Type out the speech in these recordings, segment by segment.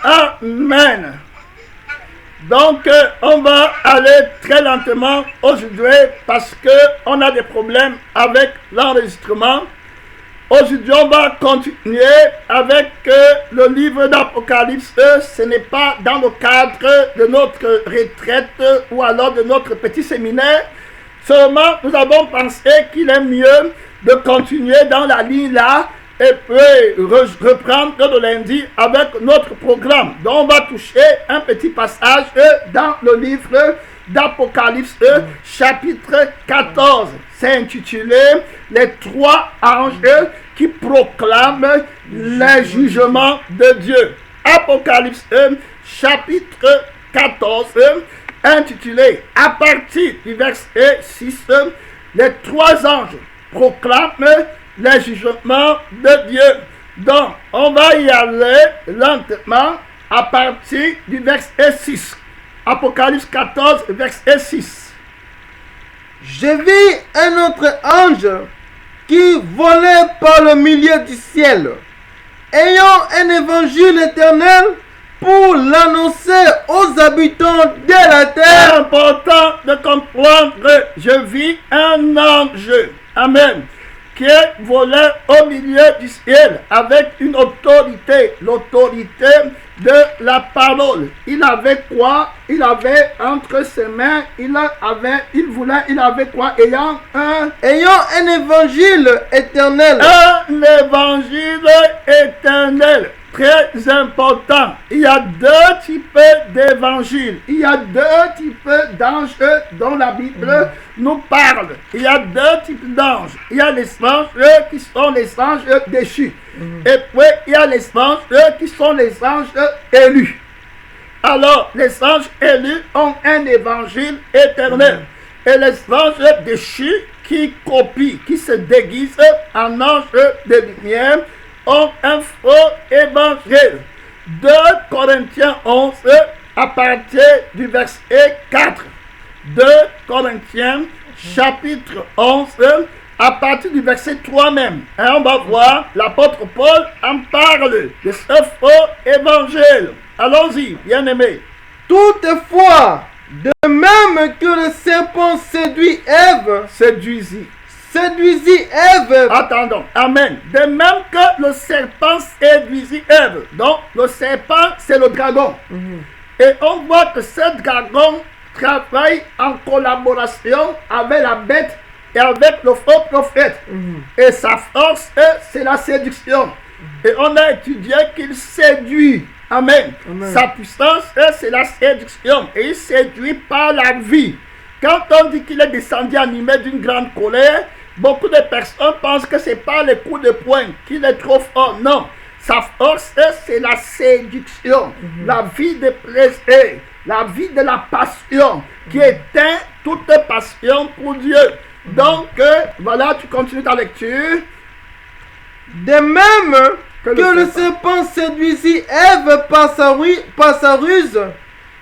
Amen. Donc, on va aller très lentement aujourd'hui parce qu'on a des problèmes avec l'enregistrement. Aujourd'hui, on va continuer avec le livre d'Apocalypse. Ce n'est pas dans le cadre de notre retraite ou alors de notre petit séminaire. Seulement, nous avons pensé qu'il est mieux de continuer dans la ligne là et puis reprendre le lundi avec notre programme. Donc, on va toucher un petit passage dans le livre d'Apocalypse, chapitre 14. C'est intitulé « Les trois anges qui proclament les jugements de Dieu ». Apocalypse, chapitre 14, intitulé à partir du verset 6, « Les trois anges proclament les jugements de Dieu ». Donc, on va y aller lentement à partir du verset 6. Apocalypse 14, verset 6. Je vis un autre ange qui volait par le milieu du ciel, ayant un évangile éternel pour l'annoncer aux habitants de la terre. C'est important de comprendre, je vis un ange, amen, qui volait au milieu du ciel avec une autorité, l'autorité de la parole. Il avait quoi? Il avait entre ses mains, il avait quoi? Ayant un évangile éternel. Un évangile éternel. Très important. Il y a deux types d'évangiles. Il y a deux types d'anges dont la Bible nous parle. Il y a deux types d'anges. Il y a les anges qui sont les anges déchus. Et puis, il y a les anges qui sont les anges élus. Alors, les anges élus ont un évangile éternel. Et les anges déchus qui copient, qui se déguisent en anges de lumière, ont un faux évangile. 2 Corinthiens 11 à partir du verset 4. 2 Corinthiens chapitre 11 à partir du verset 3 même. Et on va voir l'apôtre Paul en parle de ce faux évangile. Allons-y, bien-aimés. Toutefois, de même que le serpent séduit Ève, séduisit Ève. Attendons, amen. De même que le serpent séduisit Ève. Donc, le serpent, c'est le dragon. Et on voit que ce dragon travaille en collaboration avec la bête et avec le faux prophète. Et sa force, c'est la séduction. Et on a étudié qu'il séduit. Amen. Sa puissance, c'est la séduction. Et il séduit par la vie. Quand on dit qu'il est descendu animé d'une grande colère, beaucoup de personnes pensent que c'est pas les coups de poing, qu'il est trop fort. Non. Sa force, c'est la séduction. La vie de plaisir. La vie de la passion. Qui éteint toute passion pour Dieu. Donc, voilà, tu continues ta lecture. De même que le serpent séduisit Ève par sa ruse,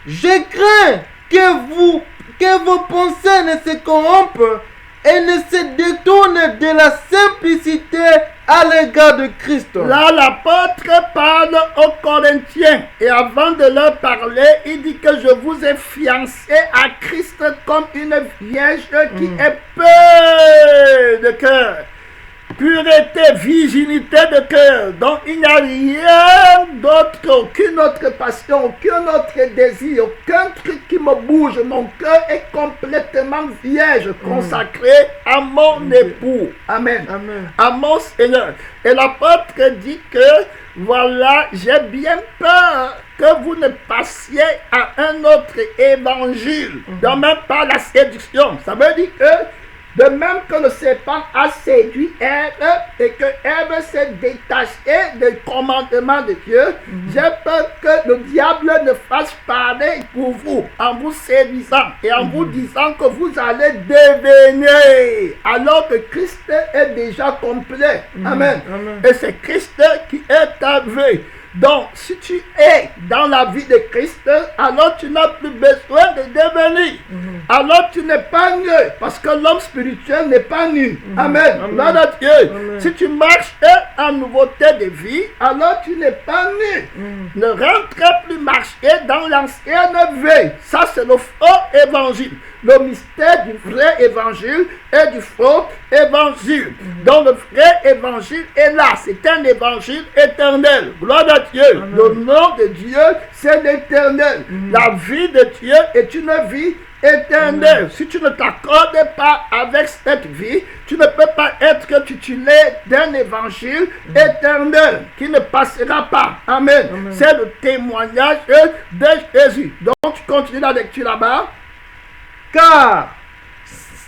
je crains que vos pensées ne se corrompent et ne se détournent de la simplicité à l'égard de Christ. Là, l'apôtre parle aux Corinthiens. Et avant de leur parler, il dit que je vous ai fiancé à Christ comme une vierge qui est pure de cœur. Pureté, virginité de cœur. Donc il n'y a rien d'autre, aucune autre passion, aucun autre désir, aucun truc qui me bouge. Mon cœur est complètement vierge, consacré à mon époux. Amen. À mon Seigneur. Et l'apôtre dit que voilà, j'ai bien peur que vous ne passiez à un autre évangile. Donc même pas la séduction. Ça veut dire que de même que le serpent a séduit Ève et que Ève s'est détachée des commandements de Dieu, j'ai peur que le diable ne fasse pareil pour vous en vous séduisant et en vous disant que vous allez devenir alors que Christ est déjà complet. Amen. Et c'est Christ qui est à vous. Donc, si tu es dans la vie de Christ, alors tu n'as plus besoin de devenir. Alors tu n'es pas nu, parce que l'homme spirituel n'est pas nu. Amen. Gloire à Dieu. Si tu marches en nouveauté de vie, alors tu n'es pas nu. Ne rentre plus marcher dans l'ancienne vie. Ça, c'est le faux évangile. Le mystère du vrai évangile et du faux évangile. Donc le vrai évangile est là. C'est un évangile éternel. Gloire à Dieu. Le nom de Dieu, c'est l'éternel. La vie de Dieu est une vie éternelle. Si tu ne t'accordes pas avec cette vie, tu ne peux pas être titulaire d'un évangile éternel qui ne passera pas. Amen. C'est le témoignage de Jésus. Donc tu continues la lecture là-bas. Car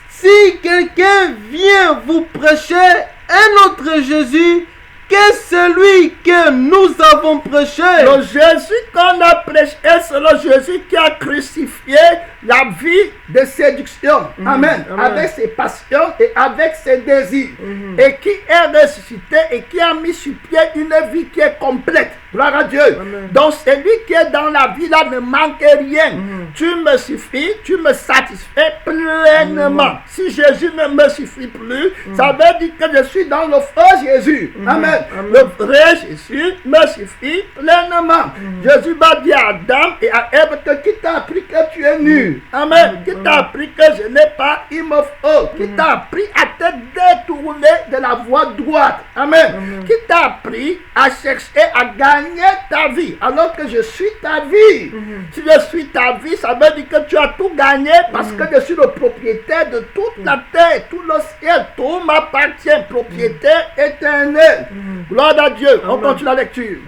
si quelqu'un vient vous prêcher un autre Jésus que celui que nous avons prêché, le Jésus qu'on a prêché, c'est le Jésus qui a crucifié la vie de séduction. Amen. Avec ses passions et avec ses désirs. Et qui est ressuscité et qui a mis sur pied une vie qui est complète. Gloire à Dieu. Donc celui qui est dans la vie là ne manque rien. Tu me suffis, tu me satisfais pleinement. Si Jésus ne me suffit plus, ça veut dire que je suis dans le faux Jésus. Amen. Le vrai Jésus me suffit pleinement. Jésus va dire à Adam et à Ève que qui t'a appris que tu es nu. Amen. Qui t'a appris que je n'ai pas, il me faut. Qui t'a appris à te détourner de la voie droite. Amen. Qui t'a appris à chercher à gagner ta vie alors que je suis ta vie. Si je suis ta vie, ça veut dire que tu as tout gagné parce que je suis le propriétaire de toute la terre, tout le ciel, tout m'appartient, propriétaire éternel. Gloire à Dieu. On continue la lecture.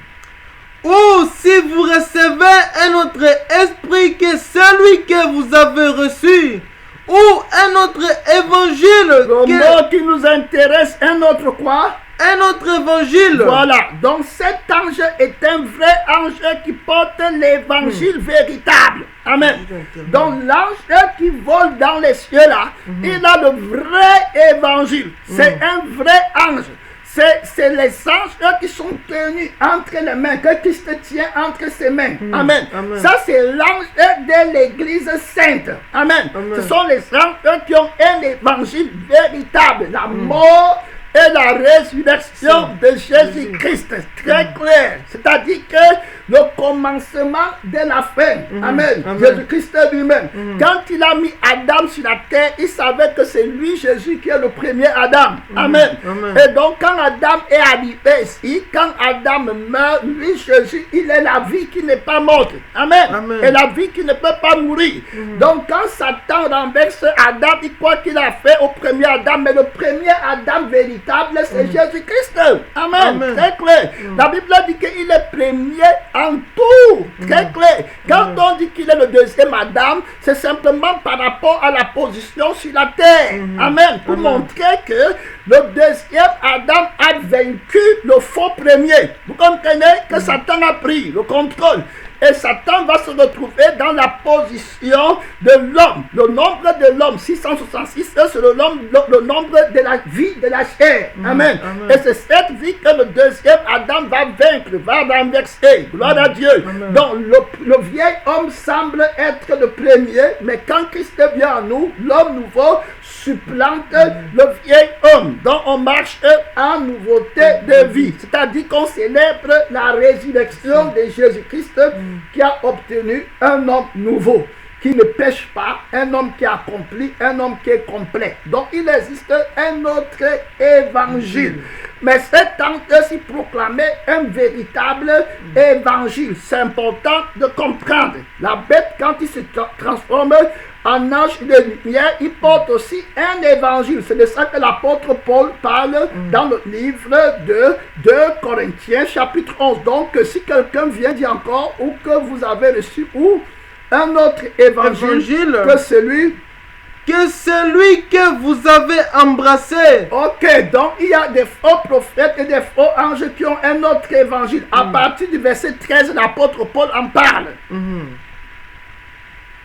Ou si vous recevez un autre esprit que celui que vous avez reçu, ou un autre évangile. Le mot qui nous intéresse, un autre quoi? Un autre évangile. Voilà. Donc cet ange est un vrai ange qui porte l'évangile véritable. Amen. Donc l'ange qui vole dans les cieux là, il a le vrai évangile. C'est un vrai ange. C'est les anges qui sont tenus entre les mains, que Christ tient entre ses mains. Amen. Ça, c'est l'ange de l'église sainte. Amen. Ce sont les anges qui ont un évangile véritable. La mort et la résurrection de Jésus-Christ. Très clair. C'est-à-dire que le commencement de la fin. Amen. Jésus-Christ lui-même. Quand il a mis Adam sur la terre, il savait que c'est lui, Jésus, qui est le premier Adam. Amen. Et donc, quand Adam est arrivé ici, quand Adam meurt, lui, Jésus, il est la vie qui n'est pas morte. Amen. Et la vie qui ne peut pas mourir. Donc, quand Satan renverse Adam, il croit qu'il a fait au premier Adam, mais le premier Adam véritable, c'est Jésus-Christ. Amen. Très clair. La Bible dit qu'il est premier en tout. Très clair. Quand on dit qu'il est le deuxième Adam, c'est simplement par rapport à la position sur la terre. Amen. Pour montrer que le deuxième Adam a vaincu le faux premier. Vous comprenez que Satan a pris le contrôle. Et Satan va se retrouver dans la position de l'homme. Le nombre de l'homme, 666, c'est le nombre de la vie de la chair. Amen. Et c'est cette vie que le deuxième Adam va vaincre, va renverser. Gloire à Dieu. Donc le vieil homme semble être le premier, mais quand Christ vient en nous, l'homme nouveau supplante le vieil homme. Donc on marche en nouveauté de vie. C'est-à-dire qu'on célèbre la résurrection de Jésus-Christ qui a obtenu un homme nouveau, qui ne pêche pas, un homme qui accomplit, un homme qui est complet. Donc il existe un autre évangile. Mais cet ange s'y proclamait un véritable évangile. C'est important de comprendre. La bête, quand il se transforme en ange de lumière, il porte aussi un évangile. C'est de ça que l'apôtre Paul parle dans le livre de 2 Corinthiens chapitre 11. Donc si quelqu'un vient dire encore, ou que vous avez reçu, ou un autre évangile que celui que vous avez embrassé. Ok, donc il y a des faux prophètes et des faux anges qui ont un autre évangile. À partir du verset 13, l'apôtre Paul en parle.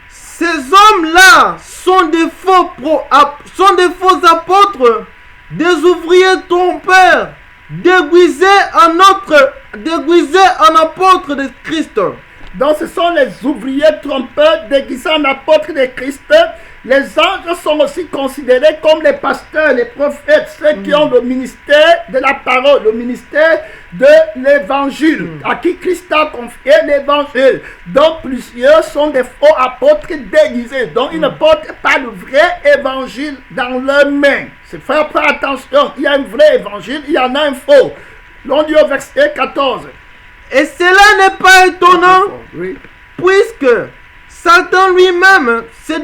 Ces hommes-là sont des faux apôtres, des ouvriers trompeurs, déguisés en apôtres de Christ. Donc ce sont les ouvriers trompeurs déguisés en apôtres de Christ. Les anges sont aussi considérés comme les pasteurs, les prophètes, ceux qui ont le ministère de la parole, le ministère de l'évangile, à qui Christ a confié l'évangile. Donc plusieurs sont des faux apôtres déguisés. Donc ils ne portent pas le vrai évangile dans leurs mains. C'est faire attention, il y a un vrai évangile, il y en a un faux. On dit au verset 14. Et cela n'est pas étonnant, Oui. puisque Satan lui-même se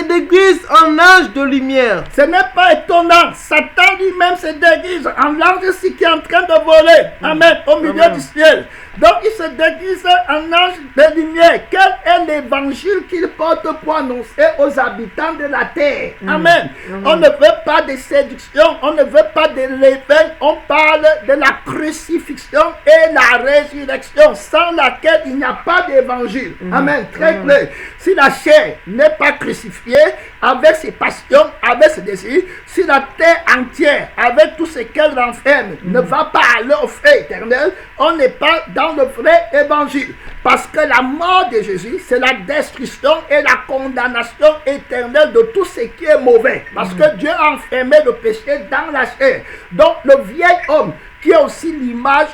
déguise en ange de lumière. Ce n'est pas étonnant. Satan lui-même se déguise en l'ange qui est en train de voler. Amen. Au milieu du ciel. Donc il se déguise en ange de lumière. Quel est l'évangile qu'il porte pour annoncer aux habitants de la terre? Amen. On ne veut pas de séduction. On ne veut pas de l'évêque. On parle de la crucifixion et la résurrection, sans laquelle il n'y a pas d'évangile. Amen. Très clair. Si la chair n'est pas crucifiée avec ses passions, avec ses désirs, si la terre entière, avec tout ce qu'elle renferme, ne va pas aller au feu éternel, on n'est pas dans le vrai évangile. Parce que la mort de Jésus, c'est la destruction et la condamnation éternelle de tout ce qui est mauvais. Parce que Dieu a enfermé le péché dans la chair. Donc le vieil homme, qui est aussi l'image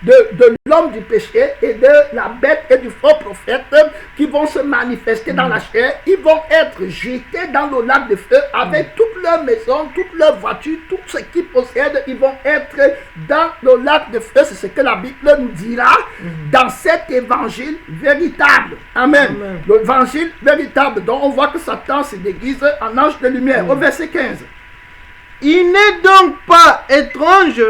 de l'homme du péché et de la bête et du faux prophète qui vont se manifester dans la chair, ils vont être jetés dans le lac de feu avec toute leur maison, toute leur voiture, tout ce qu'ils possèdent, ils vont être dans le lac de feu. C'est ce que la Bible nous dira dans cet évangile véritable. Amen. L'évangile véritable. Donc on voit que Satan se déguise en ange de lumière. Au verset 15. Il n'est donc pas étrange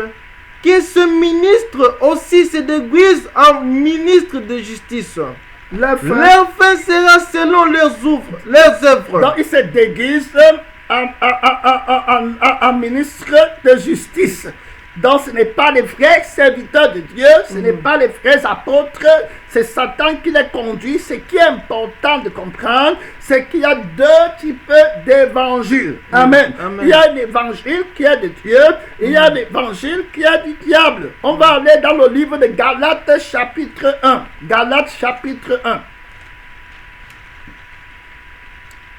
que ce ministre aussi se déguise en ministre de justice. Leur fin sera selon leurs œuvres. Donc il se déguise en ministre de justice. Donc ce n'est pas les vrais serviteurs de Dieu, ce n'est pas les vrais apôtres, c'est Satan qui les conduit. Ce qui est important de comprendre, c'est qu'il y a deux types d'évangiles. Amen. Il y a l'évangile qui est de Dieu, et il y a l'évangile qui est du diable. On va aller dans le livre de Galates chapitre 1. Galates chapitre 1.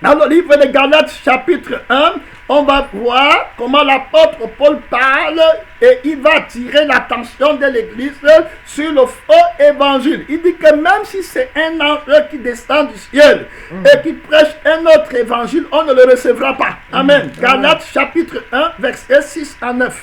Dans le livre de Galates chapitre 1, on va voir comment l'apôtre Paul parle et il va attirer l'attention de l'Église sur le faux évangile. Il dit que même si c'est un ange qui descend du ciel et qui prêche un autre évangile, on ne le recevra pas. Amen. Galates chapitre 1, versets 6 à 9.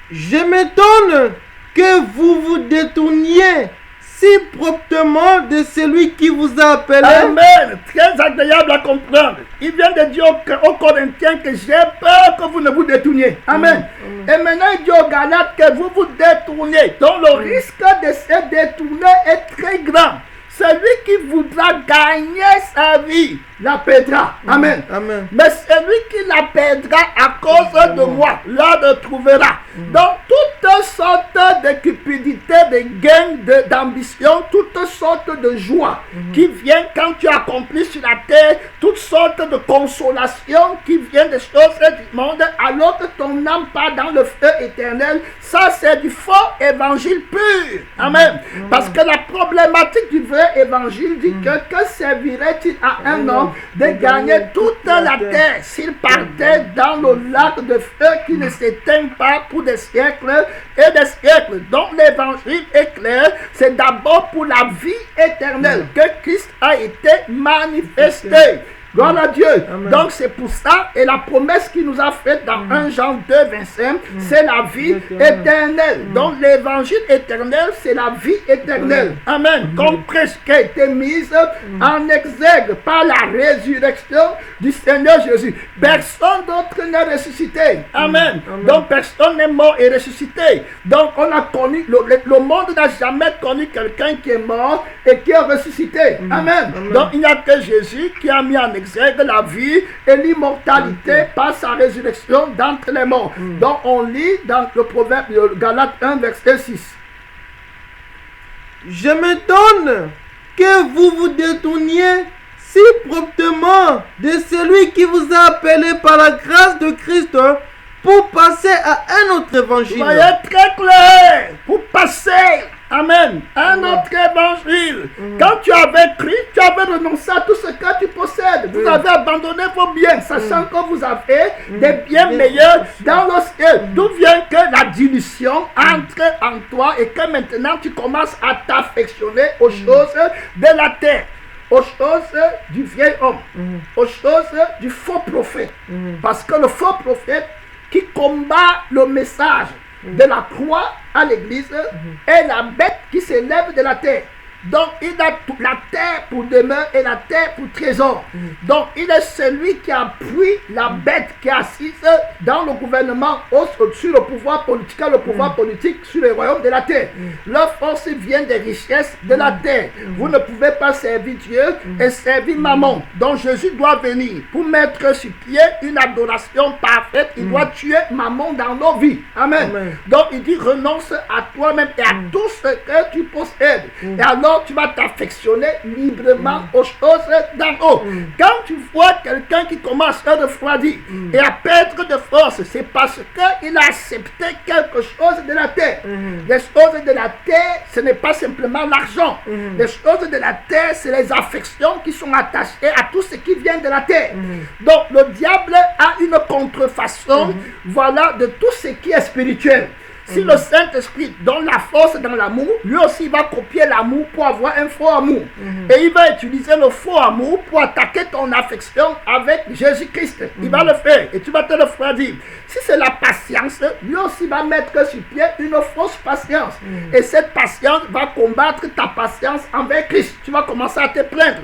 Je m'étonne que vous vous détourniez si promptement de celui qui vous a appelé. Amen. Très agréable à comprendre. Il vient de dire aux Corinthiens que j'ai peur que vous ne vous détourniez. Amen. Et maintenant il dit aux Galates que vous vous détournez. Donc le risque de se détourner est très grand. Celui qui voudra gagner sa vie la perdra. Amen. Mais celui qui la perdra à cause de moi, la retrouvera. Donc, toutes sortes de cupidité, de gain, d'ambition, toutes sortes de joie qui viennent quand tu accomplis sur la terre, toutes sortes de consolation qui viennent des choses du monde, alors que ton âme part dans le feu éternel. Ça, c'est du faux évangile pur. Amen. Parce que la problématique du vrai évangile dit que servirait-il à un homme de gagner toute la terre s'il partait dans le lac de feu qui ne s'éteint pas pour des siècles et des siècles. Donc l'évangile est clair, c'est d'abord pour la vie éternelle que Christ a été manifesté. Gloire à Dieu. Amen. Donc c'est pour ça, et la promesse qu'il nous a faite dans 1 Jean 2, 25, c'est la vie éternelle. Donc l'évangile éternel, c'est la vie éternelle. Amen. Comme prêche qui a été mise en exergue par la résurrection du Seigneur Jésus. Personne d'autre n'est ressuscité. Amen. Donc personne n'est mort et ressuscité. Donc on a connu, le monde n'a jamais connu quelqu'un qui est mort et qui est ressuscité. Amen. Donc il n'y a que Jésus qui a mis en exergue la vie et l'immortalité par sa résurrection d'entre les morts. Donc on lit dans le proverbe de Galates 1 verset 6. Je m'étonne que vous vous détourniez si promptement de celui qui vous a appelé par la grâce de Christ pour passer à un autre évangile. Soyez très clair. Pour passer, amen, à un autre évangile. Quand tu avais cru, tu avais renoncé à tout ce que tu possèdes. Vous avez abandonné vos biens, sachant que vous avez des biens meilleurs dans le ciel. D'où vient que la dilution entre en toi et que maintenant tu commences à t'affectionner aux choses de la terre, aux choses du vieil homme, aux choses du faux prophète. Parce que le faux prophète qui combat le message de la croix à l'église est la bête qui s'élève de la terre. Donc il a la terre pour demeure et la terre pour trésor. Donc il est celui qui appuie la bête qui est assise dans le gouvernement sur le pouvoir politique, sur le royaume de la terre. Leur force vient des richesses de la terre. Vous ne pouvez pas servir Dieu et servir Mammon. Donc Jésus doit venir pour mettre sur pied une adoration parfaite. Il doit tuer Mammon dans nos vies. Amen. Donc il dit renonce à toi-même et à tout ce que tu possèdes. Et alors tu vas t'affectionner librement aux choses d'en haut. Quand tu vois quelqu'un qui commence à refroidir et à perdre de force, c'est parce qu'il a accepté quelque chose de la terre. Les choses de la terre, ce n'est pas simplement l'argent. Les choses de la terre, c'est les affections qui sont attachées à tout ce qui vient de la terre. Donc le diable a une contrefaçon, voilà, de tout ce qui est spirituel. Si le Saint-Esprit donne la force dans l'amour, lui aussi va copier l'amour pour avoir un faux amour. Et il va utiliser le faux amour pour attaquer ton affection avec Jésus-Christ. Il va le faire et tu vas te le refroidir. Si c'est la patience, lui aussi va mettre sur pied une fausse patience. Et cette patience va combattre ta patience envers Christ. Tu vas commencer à te plaindre.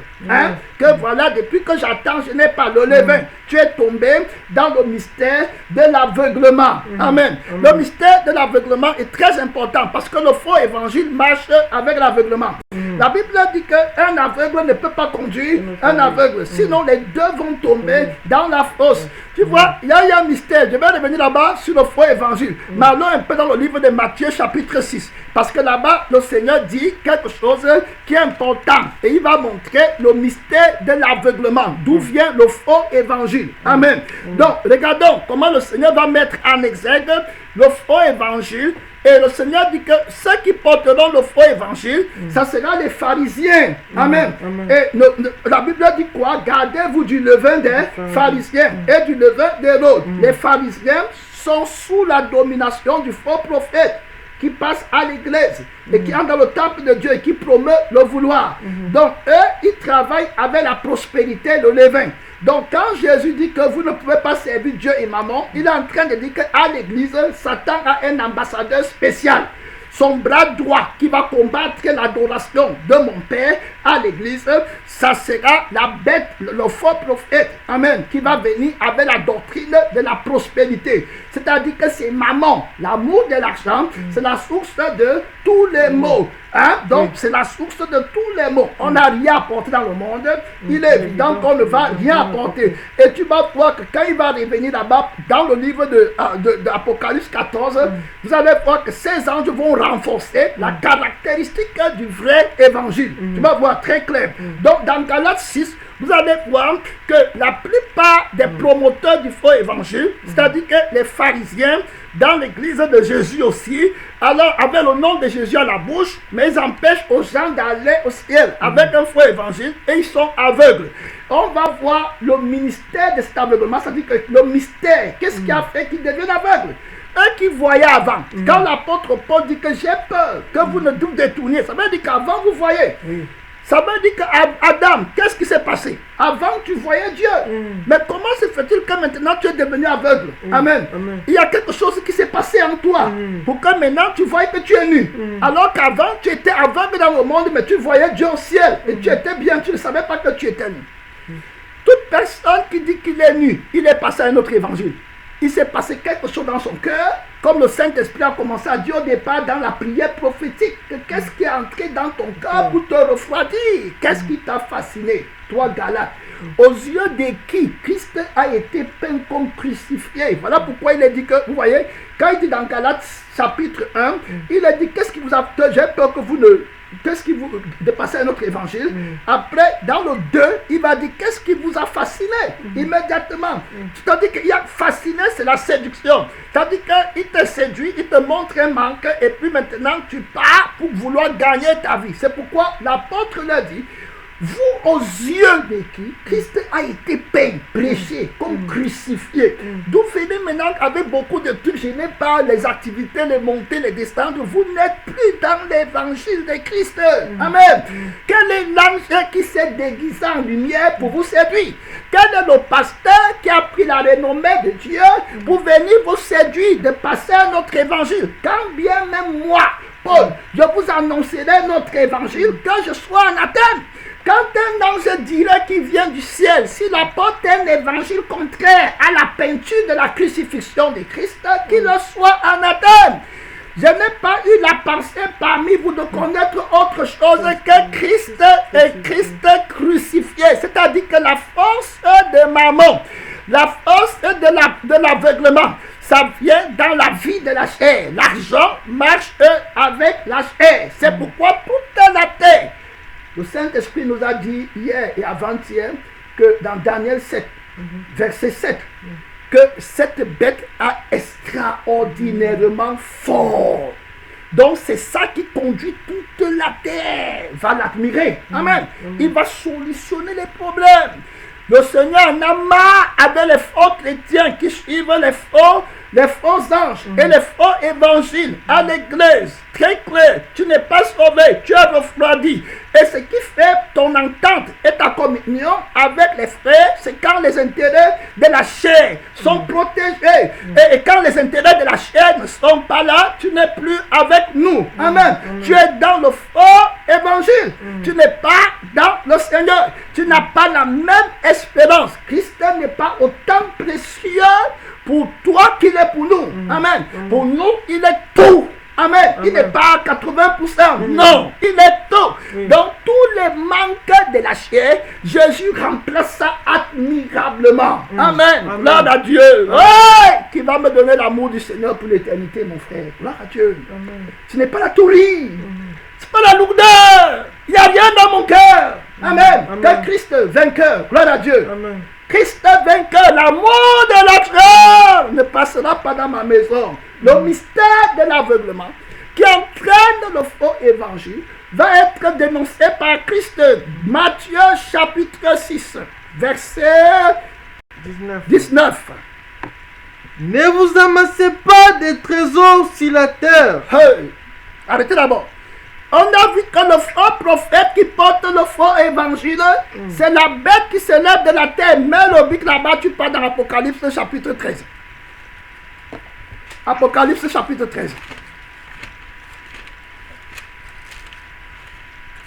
Que voilà, depuis que j'attends, je n'ai pas le levain. Tu es tombé dans le mystère de l'aveuglement. Amen. Le mystère de l'aveuglement est très important parce que le faux évangile marche avec l'aveuglement. La Bible dit qu'un aveugle ne peut pas conduire un aveugle. Sinon, les deux vont tomber dans la fosse. Tu vois, il y a un mystère. Je vais revenir là-bas sur le faux évangile. Mais allons un peu dans le livre de Matthieu chapitre 6. Parce que là-bas, le Seigneur dit quelque chose qui est important. Et il va montrer le mystère de l'aveuglement. D'où vient le faux évangile. Amen. Donc, regardons comment le Seigneur va mettre en exergue le faux évangile. Et le Seigneur dit que ceux qui porteront le faux évangile, ça sera les pharisiens. Amen. Et la Bible dit quoi? Gardez-vous du levain des pharisiens et du levain des autres. Les pharisiens sont sous la domination du faux prophète qui passe à l'église et qui entre dans le temple de Dieu et qui promeut le vouloir. Donc eux, ils travaillent avec la prospérité, le levain. Donc quand Jésus dit que vous ne pouvez pas servir Dieu et Mammon, il est en train de dire qu'à l'église, Satan a un ambassadeur spécial. Son bras droit qui va combattre l'adoration de mon Père à l'église, ça sera la bête, le faux prophète, amen, qui va venir avec la doctrine de la prospérité. C'est-à-dire que c'est Mammon, l'amour de l'argent, c'est la source de tous les maux. Donc c'est la source de tous les maux. On n'a rien apporté dans le monde. Il est évident qu'on ne va rien apporter. Et tu vas voir que quand il va revenir là-bas, dans le livre d'Apocalypse 14, vous allez voir que ces anges vont renforcer la caractéristique du vrai évangile. Tu vas voir très clair. Donc dans Galates 6, vous allez voir que la plupart des promoteurs du faux évangile, c'est-à-dire que les pharisiens, dans l'église de Jésus aussi, alors avec le nom de Jésus à la bouche, mais ils empêchent aux gens d'aller au ciel avec un faux évangile et ils sont aveugles. On va voir le ministère de cet aveuglement, c'est-à-dire que le mystère, qu'est-ce qui a fait qu'ils deviennent aveugles? Eux qui voyaient avant, quand l'apôtre Paul dit que j'ai peur que vous ne vous détourniez, ça veut dire qu'avant vous voyez. Ça veut dire qu'Adam, qu'est-ce qui s'est passé? Avant, tu voyais Dieu. Mais comment se fait-il que maintenant tu es devenu aveugle? Amen. Il y a quelque chose qui s'est passé en toi pour que maintenant tu vois que tu es nu. Alors qu'avant, tu étais aveugle dans le monde, mais tu voyais Dieu au ciel. Et tu étais bien, tu ne savais pas que tu étais nu. Toute personne qui dit qu'il est nu, il est passé à un autre évangile. Il s'est passé quelque chose dans son cœur, comme le Saint-Esprit a commencé à dire au départ dans la prière prophétique. Qu'est-ce qui est entré dans ton cœur pour te refroidir? Qu'est-ce qui t'a fasciné, toi Galate? Aux yeux de qui Christ a été peint comme crucifié. Voilà pourquoi il a dit que, vous voyez, quand il dit dans Galates chapitre 1, il a dit, qu'est-ce qui vous a... J'ai peur que vous ne... Qu'est-ce qui vous... de passer à un autre évangile. Après, dans le 2, il va dire, qu'est-ce qui vous a fasciné? immédiatement. C'est-à-dire qu'il y a fasciné, c'est la séduction. C'est-à-dire qu'il te séduit, il te montre un manque, et puis maintenant tu pars pour vouloir gagner ta vie. C'est pourquoi l'apôtre l'a dit, vous, aux yeux de qui Christ a été peint, prêché, comme crucifié. D'où venez maintenant avec beaucoup de trucs gênés par les activités, les montées, les descentes. Vous n'êtes plus dans l'évangile de Christ. Amen. Quel est l'ange qui s'est déguisé en lumière pour vous séduire? Quel est le pasteur qui a pris la renommée de Dieu pour venir vous séduire, de passer à notre évangile? Quand bien même moi, Paul, je vous annoncerai notre évangile quand je sois en Athènes. Quand un ange dirait qu'il vient du ciel, s'il apporte un évangile contraire à la peinture de la crucifixion de Christ, qu'il le soit en Athènes. Je n'ai pas eu la pensée parmi vous de connaître autre chose que Christ et Christ crucifié. C'est-à-dire que la force de mammon, la force de l'aveuglement, ça vient dans la vie de la chair. L'argent marche avec la chair. C'est pourquoi toute la terre, le Saint-Esprit nous a dit hier et avant-hier que dans Daniel 7, verset 7, que cette bête est extraordinairement forte. Donc c'est ça qui conduit toute la terre. Va l'admirer. Amen. Il va solutionner les problèmes. Le Seigneur en a marre avec les faux chrétiens qui suivent les faux anges et les faux évangiles à l'église. Très clair, tu n'es pas sauvé, tu es refroidi. Et ce qui fait ton entente et ta communion avec les frères, c'est quand les intérêts de la chair sont protégés. Et quand les intérêts de la chair ne sont pas là, tu n'es plus avec nous. Amen. Tu es dans le faux évangile. Tu n'es pas dans le Seigneur. Tu n'as pas la même espérance. Christ n'est pas autant précieux pour toi qu'il est pour nous. Amen. Pour nous, il est tout. Amen. Il n'est pas à 80%. Non, il est tout. Donc, tous les manques de la chair, Jésus remplace ça admirablement. Amen. Gloire à Dieu. Ouais, qui va me donner l'amour du Seigneur pour l'éternité, mon frère. Gloire à Dieu. Ce n'est pas la tourie. Ce n'est pas la lourdeur. Il n'y a rien dans mon cœur. Amen. Que Christ vainqueur. Gloire à Dieu. Amen. Christ vainqueur, l'amour de l'acteur ne passera pas dans ma maison. Le mystère de l'aveuglement qui entraîne le faux évangile va être dénoncé par Christ. Matthieu chapitre 6, verset 19. Ne vous amassez pas des trésors sur la terre. Hey, arrêtez d'abord. On a vu que le faux prophète qui porte le faux évangile, c'est la bête qui se lève de la terre. Mets le bic là-bas, tu pars dans Apocalypse chapitre 13. Apocalypse chapitre 13.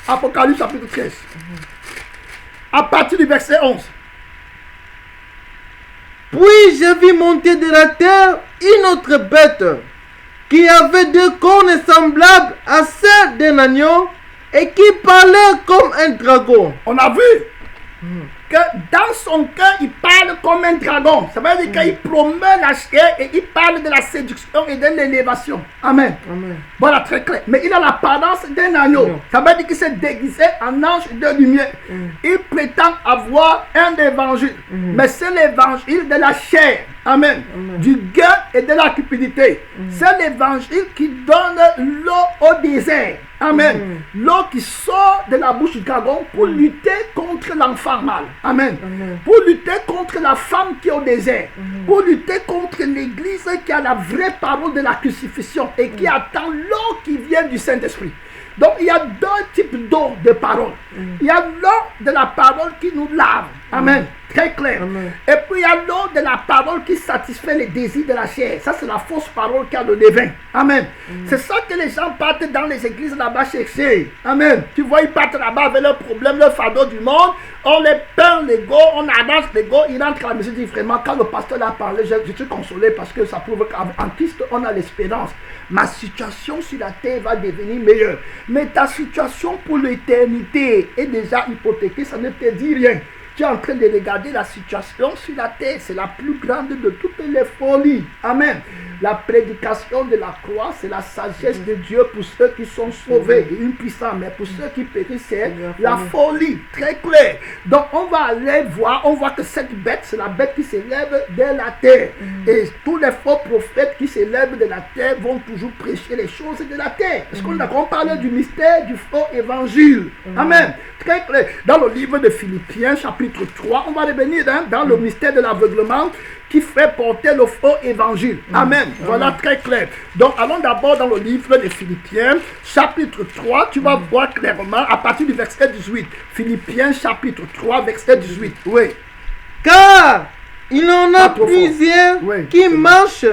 Apocalypse chapitre 13. À partir du verset 11. Puis je vis monter de la terre une autre bête qui avait 2 cornes semblables à celles d'un agneau et qui parlait comme un dragon. On a vu que dans son cœur, il parle comme un dragon. Ça veut dire qu'il promeut la chair et il parle de la séduction et de l'élévation. Amen. Voilà, très clair. Mais il a l'apparence d'un agneau. Ça veut dire qu'il s'est déguisé en ange de lumière. Il prétend avoir un évangile. Mais c'est l'évangile de la chair. Amen. Du gain et de la cupidité. C'est l'évangile qui donne l'eau au désert. Amen. L'eau qui sort de la bouche du dragon pour lutter contre l'enfant mal. Amen. Pour lutter contre la femme qui est au désert. Pour lutter contre l'église qui a la vraie parole de la crucifixion et qui attend l'eau qui vient du Saint-Esprit. Donc il y a 2 types d'eau de parole. Il y a l'eau de la parole qui nous lave. Amen. Très clair. Et puis il y a l'eau de la parole qui satisfait les désirs de la chair. Ça c'est la fausse parole qui a le levain. Amen. C'est ça que les gens partent dans les églises là-bas chercher. Amen. Tu vois, ils partent là-bas avec leurs problèmes, leurs fardeaux du monde. On les peint l'ego, on avance l'ego. Ils rentrent à la maison, disent vraiment, quand le pasteur a parlé, je suis consolé parce que ça prouve qu'en Christ, on a l'espérance. Ma situation sur la terre va devenir meilleure. Mais ta situation pour l'éternité est déjà hypothéquée, ça ne te dit rien. Tu es en train de regarder la situation sur la terre. C'est la plus grande de toutes les folies. Amen. La prédication de la croix, c'est la sagesse de Dieu pour ceux qui sont sauvés, et une puissance, mais pour ceux qui périssent, c'est la folie, très clair. Donc on va aller voir, on voit que cette bête, c'est la bête qui s'élève de la terre. Et tous les faux prophètes qui s'élèvent de la terre vont toujours prêcher les choses de la terre. Est-ce qu'on parle du mystère du faux évangile? Amen. Très clair. Dans le livre de Philippiens, chapitre 3, on va revenir dans le mystère de l'aveuglement qui fait porter le faux évangile. Amen. Voilà, très clair. Donc, allons d'abord dans le livre de Philippiens, chapitre 3. Tu vas voir clairement à partir du verset 18. Philippiens, chapitre 3, verset 18. Oui. Car il en a plusieurs qui marchent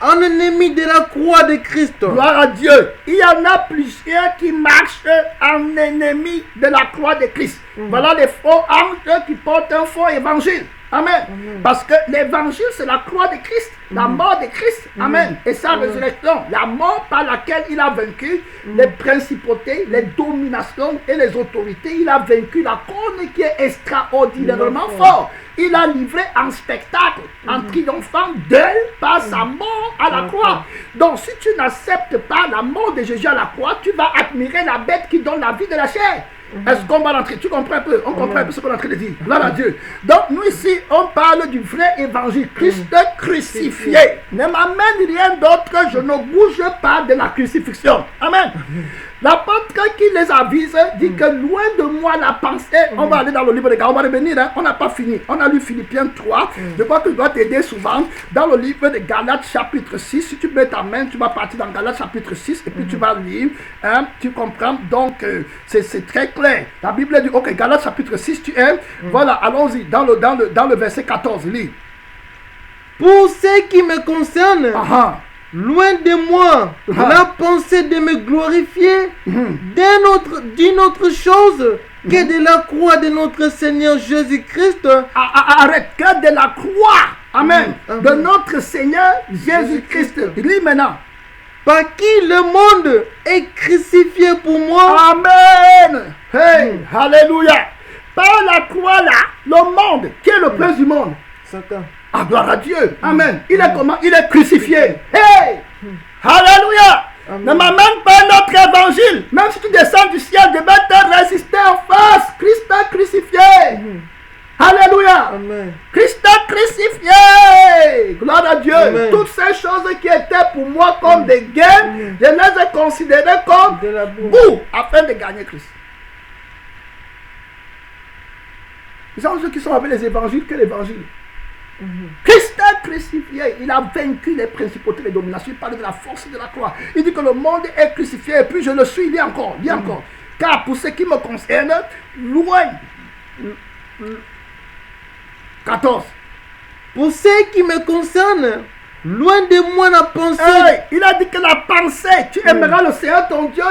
en ennemi de la croix de Christ. Gloire à Dieu. Il y en a plusieurs qui marchent en ennemi de la croix de Christ. Voilà les faux anges qui portent un faux évangile. Amen. Parce que l'évangile, c'est la croix de Christ, la mort de Christ. Amen. Et sa résurrection, la mort par laquelle il a vaincu les principautés, les dominations et les autorités. Il a vaincu la couronne qui est extraordinairement forte. Il a livré en spectacle, en triomphant d'elle par sa mort à la croix. Donc, si tu n'acceptes pas la mort de Jésus à la croix, tu vas admirer la bête qui donne la vie de la chair. Est-ce qu'on va rentrer? Tu comprends un peu? On comprend un peu ce qu'on est en train de dire. Gloire à Dieu. Donc, nous ici, on parle du vrai évangile. Christ crucifié. Ne m'amène rien d'autre. Je ne bouge pas de la crucifixion. Amen. L'apôtre qui les avise dit que loin de moi la pensée. On va aller dans le livre de Galates. On va revenir. On n'a pas fini. On a lu Philippiens 3. Je crois que je dois t'aider souvent. Dans le livre de Galates chapitre 6. Si tu mets ta main, tu vas partir dans Galates chapitre 6. Et puis tu vas lire. Tu comprends? Donc, c'est très clair. La Bible dit, ok, Galates chapitre 6, tu es. Voilà, allons-y. Dans le verset 14, lis. Pour ce qui me concerne, loin de moi la pensée de me glorifier d'une autre chose que de la croix de notre Seigneur Jésus-Christ. Arrête, que de la croix, amen, de notre Seigneur Jésus-Christ. Lis maintenant. Par qui le monde est crucifié pour moi. Amen. Hey, alléluia. Par la croix là, le monde, qui est le prince du monde? Satan. Ah, gloire à Dieu. Amen. Il est comment? Il est crucifié. Hey! Alléluia. Ne m'amène pas notre évangile. Même si tu descends du ciel, je vais te résister en face. Christ est crucifié. Alléluia. Amen. Christ est crucifié. Gloire à Dieu. Amen. Toutes ces choses qui étaient pour moi comme des gains, je les ai considérées comme de la boue afin de gagner Christ. Les gens qui sont avec les évangiles, que l'évangile. Christ est crucifié. Il a vaincu les principautés, les dominations. Il parle de la force de la croix. Il dit que le monde est crucifié. Et puis je le suis. Il dit encore. Car pour ce qui me concerne, loin. 14. Pour ce qui me concerne, loin de moi la pensée. Il a dit que la pensée, tu aimeras le Seigneur ton Dieu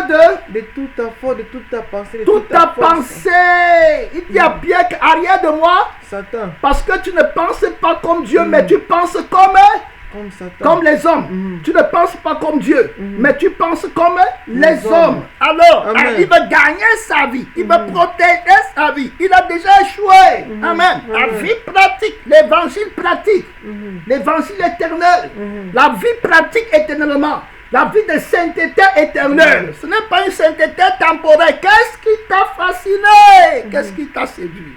de toute ta force, de toute ta pensée, de toute ta pensée. Il dit à Pierre qu'arrière de moi, Satan. Parce que tu ne penses pas comme Dieu, mais tu penses comme les hommes. Tu ne penses pas comme Dieu, mais tu penses comme les hommes. Alors, il veut gagner sa vie. Il veut protéger sa vie. Il a déjà échoué. Amen. La vie pratique, l'évangile pratique, l'évangile éternel, la vie pratique éternellement. La vie de sainteté éternelle. Ce n'est pas une sainteté temporaire. Qu'est-ce qui t'a fasciné? Qu'est-ce qui t'a séduit?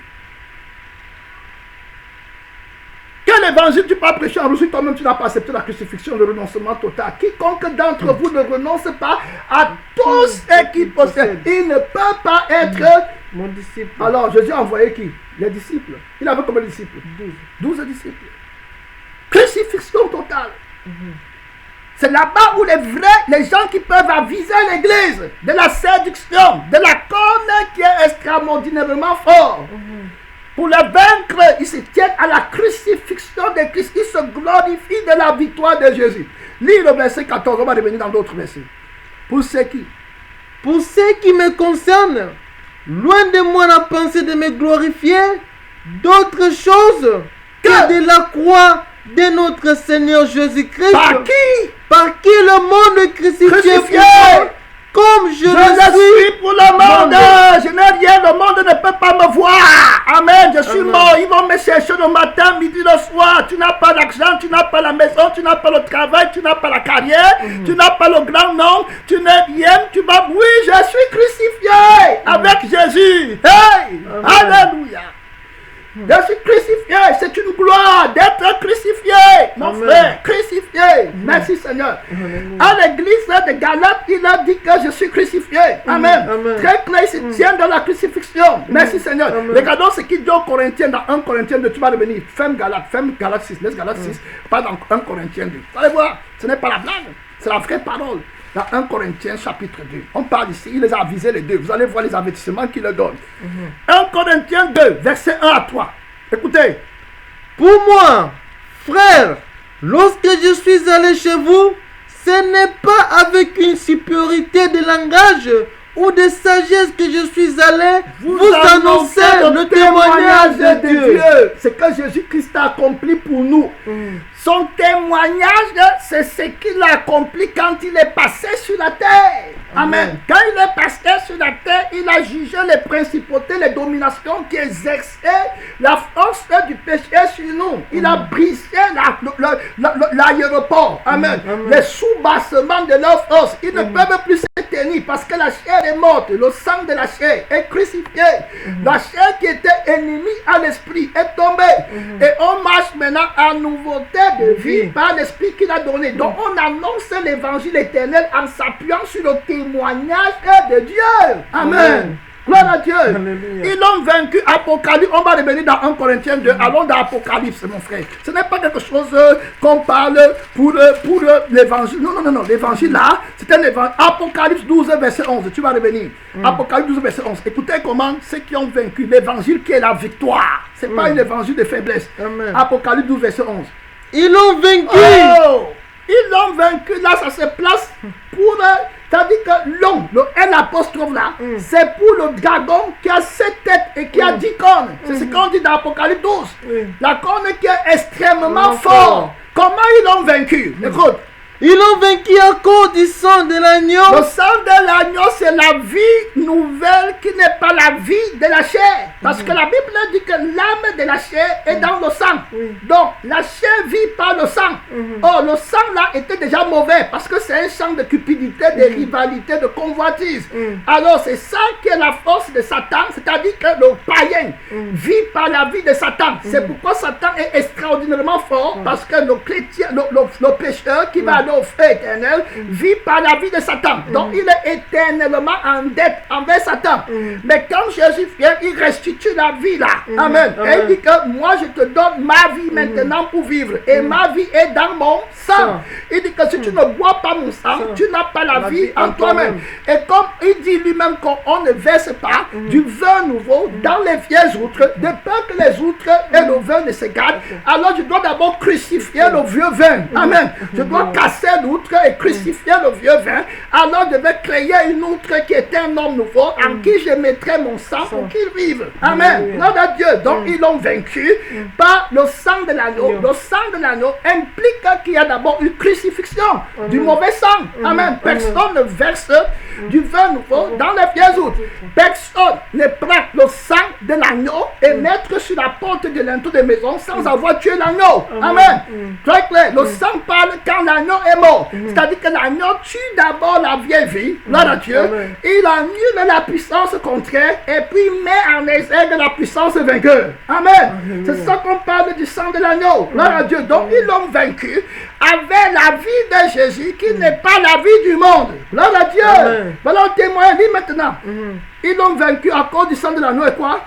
Quel évangile tu peux prêcher en si toi-même tu n'as pas accepté la crucifixion, le renoncement total? Quiconque d'entre vous ne renonce pas à tout ce qu'il possède, il ne peut pas être mon disciple. Alors Jésus a envoyé qui? Les disciples. Il avait combien de disciples? 12 disciples. Crucifixion totale. C'est là-bas où les gens qui peuvent aviser l'église de la séduction, de la corne qui est extraordinairement fort. Pour les vaincre, ils se tiennent à la crucifixion de Christ. Ils se glorifient de la victoire de Jésus. Lis le verset 14, on va revenir dans d'autres versets. Pour ce qui me concerne, loin de moi la pensée de me glorifier d'autre chose que de la croix de notre Seigneur Jésus-Christ. Par qui? Par qui le monde est crucifié. comme je le suis suis pour le monde. Je n'ai rien, le monde ne peut pas me voir. Amen. Je suis mort. Ils vont me chercher le matin, midi, le soir. Tu n'as pas d'argent, tu n'as pas la maison, tu n'as pas le travail, tu n'as pas la carrière, tu n'as pas le grand nom, tu n'es rien. Tu vas, oui, je suis crucifié avec Jésus. Hey, alléluia. Je suis crucifié, c'est une gloire d'être crucifié, mon frère, crucifié. Merci Seigneur. À l'église de Galates, il a dit que je suis crucifié. Amen. Très clair, il se tient dans la crucifixion. Merci Seigneur. Regardons ce qu'il dit aux Corinthiens dans 1 Corinthiens 2. Tu vas revenir. Ferme Galates 6. Laisse Galates 6. Pas dans 1 Corinthiens 2. Vous allez voir, ce n'est pas la blague, c'est la vraie parole. Dans 1 Corinthiens chapitre 2. On parle ici, il les a avisés les deux. Vous allez voir les avertissements qu'il leur donne. 1 Corinthiens 2, verset 1 à 3. Écoutez. Pour moi, frère, lorsque je suis allé chez vous, ce n'est pas avec une supériorité de langage ou de sagesse que je suis allé vous annoncer le témoignage de Dieu. Ce que Jésus-Christ a accompli pour nous. Son témoignage, c'est ce qu'il a accompli quand il est passé sur la terre. Amen. Quand il est passé sur la terre, il a jugé les principautés, les dominations qui exerçaient la force du péché sur nous. Il a brisé l'aéroport. Amen. Les sous-bassements de leur force. Ils ne peuvent plus se tenir parce que la chair est morte. Le sang de la chair est crucifié. La chair qui était ennemie à l'esprit est tombée. Et on marche maintenant à nouveauté de vie par l'esprit qu'il a donné. Donc on annonce l'évangile éternel en s'appuyant sur le témoignage de Dieu. Amen. Gloire à Dieu. Alléluia. Ils l'ont vaincu. Apocalypse. On va revenir dans 1 Corinthiens 2. Allons dans Apocalypse, mon frère. Ce n'est pas quelque chose qu'on parle pour l'évangile. Non. L'évangile là, c'est un évangile. Apocalypse 12, verset 11. Tu vas revenir. Apocalypse 12, verset 11. Écoutez comment ceux qui ont vaincu l'évangile qui est la victoire. Ce n'est pas un évangile de faiblesse. Amen. Apocalypse 12, verset 11. Ils l'ont vaincu. Ils l'ont vaincu. Là, ça se place pour... C'est-à-dire que l'homme, le L apostrophe là, c'est pour le dragon qui a 7 têtes et qui a 10 cornes. C'est ce qu'on dit dans Apocalypse 12. La corne qui est extrêmement forte. Comment ils l'ont vaincu? Écoute. Ils l'ont vaincu à cause du sang de l'agneau. Le sang de l'agneau, c'est la vie nouvelle qui n'est pas la vie de la chair. Parce que la Bible dit que l'âme de la chair est dans le sang. Donc, la chair vit par le sang. Or, le sang là était déjà mauvais parce que c'est un sang de cupidité, de rivalité, de convoitise. Alors, c'est ça qui est la force de Satan, c'est-à-dire que le païen vit par la vie de Satan. C'est pourquoi Satan est extraordinairement fort parce que le chrétien, le pécheur qui va aller au feu éternel vit par la vie de Satan. Donc il est éternellement en dette envers Satan. Mais quand Jésus vient, il restitue la vie là. Amen. Et il dit que moi je te donne ma vie maintenant pour vivre. Et ma vie est dans mon sang. Il dit que si tu ne bois pas mon sang, tu n'as pas la vie en toi-même. Et comme il dit lui-même qu'on ne verse pas du vin nouveau dans les vieilles outres, de peur que les outres et le vin ne se gâtent, alors je dois d'abord crucifier le vieux vin. Amen. Je dois casser l'outre et crucifier le vieux vin. Alors je vais créer une outre qui est un homme nouveau en qui je mettrai mon sang pour qu'il vive. Amen. Gloire à Dieu. Donc ils l'ont vaincu par le sang de l'agneau. Le sang de l'agneau implique qu'il y a d'abord une crucifixion du mauvais sang. Amen. Personne ne verse du vin nouveau dans les vieilles outres. Personne ne prend le sang de l'agneau et mettre sur la porte de l'entrée de maison sans avoir tué l'agneau. Amen. Très clair. Le sang parle quand l'agneau est mort. C'est-à-dire que l'agneau tue d'abord la vieille vie, gloire à Dieu, il annule la puissance contraire et puis met en exergue la puissance vainqueur. Amen. C'est ça qu'on parle du sang de l'agneau, gloire à Dieu. Donc ils l'ont vaincu avec la vie de Jésus qui n'est pas la vie du monde. Gloire à Dieu. Voilà le témoin, dit maintenant. Ils l'ont vaincu à cause du sang de l'agneau et quoi?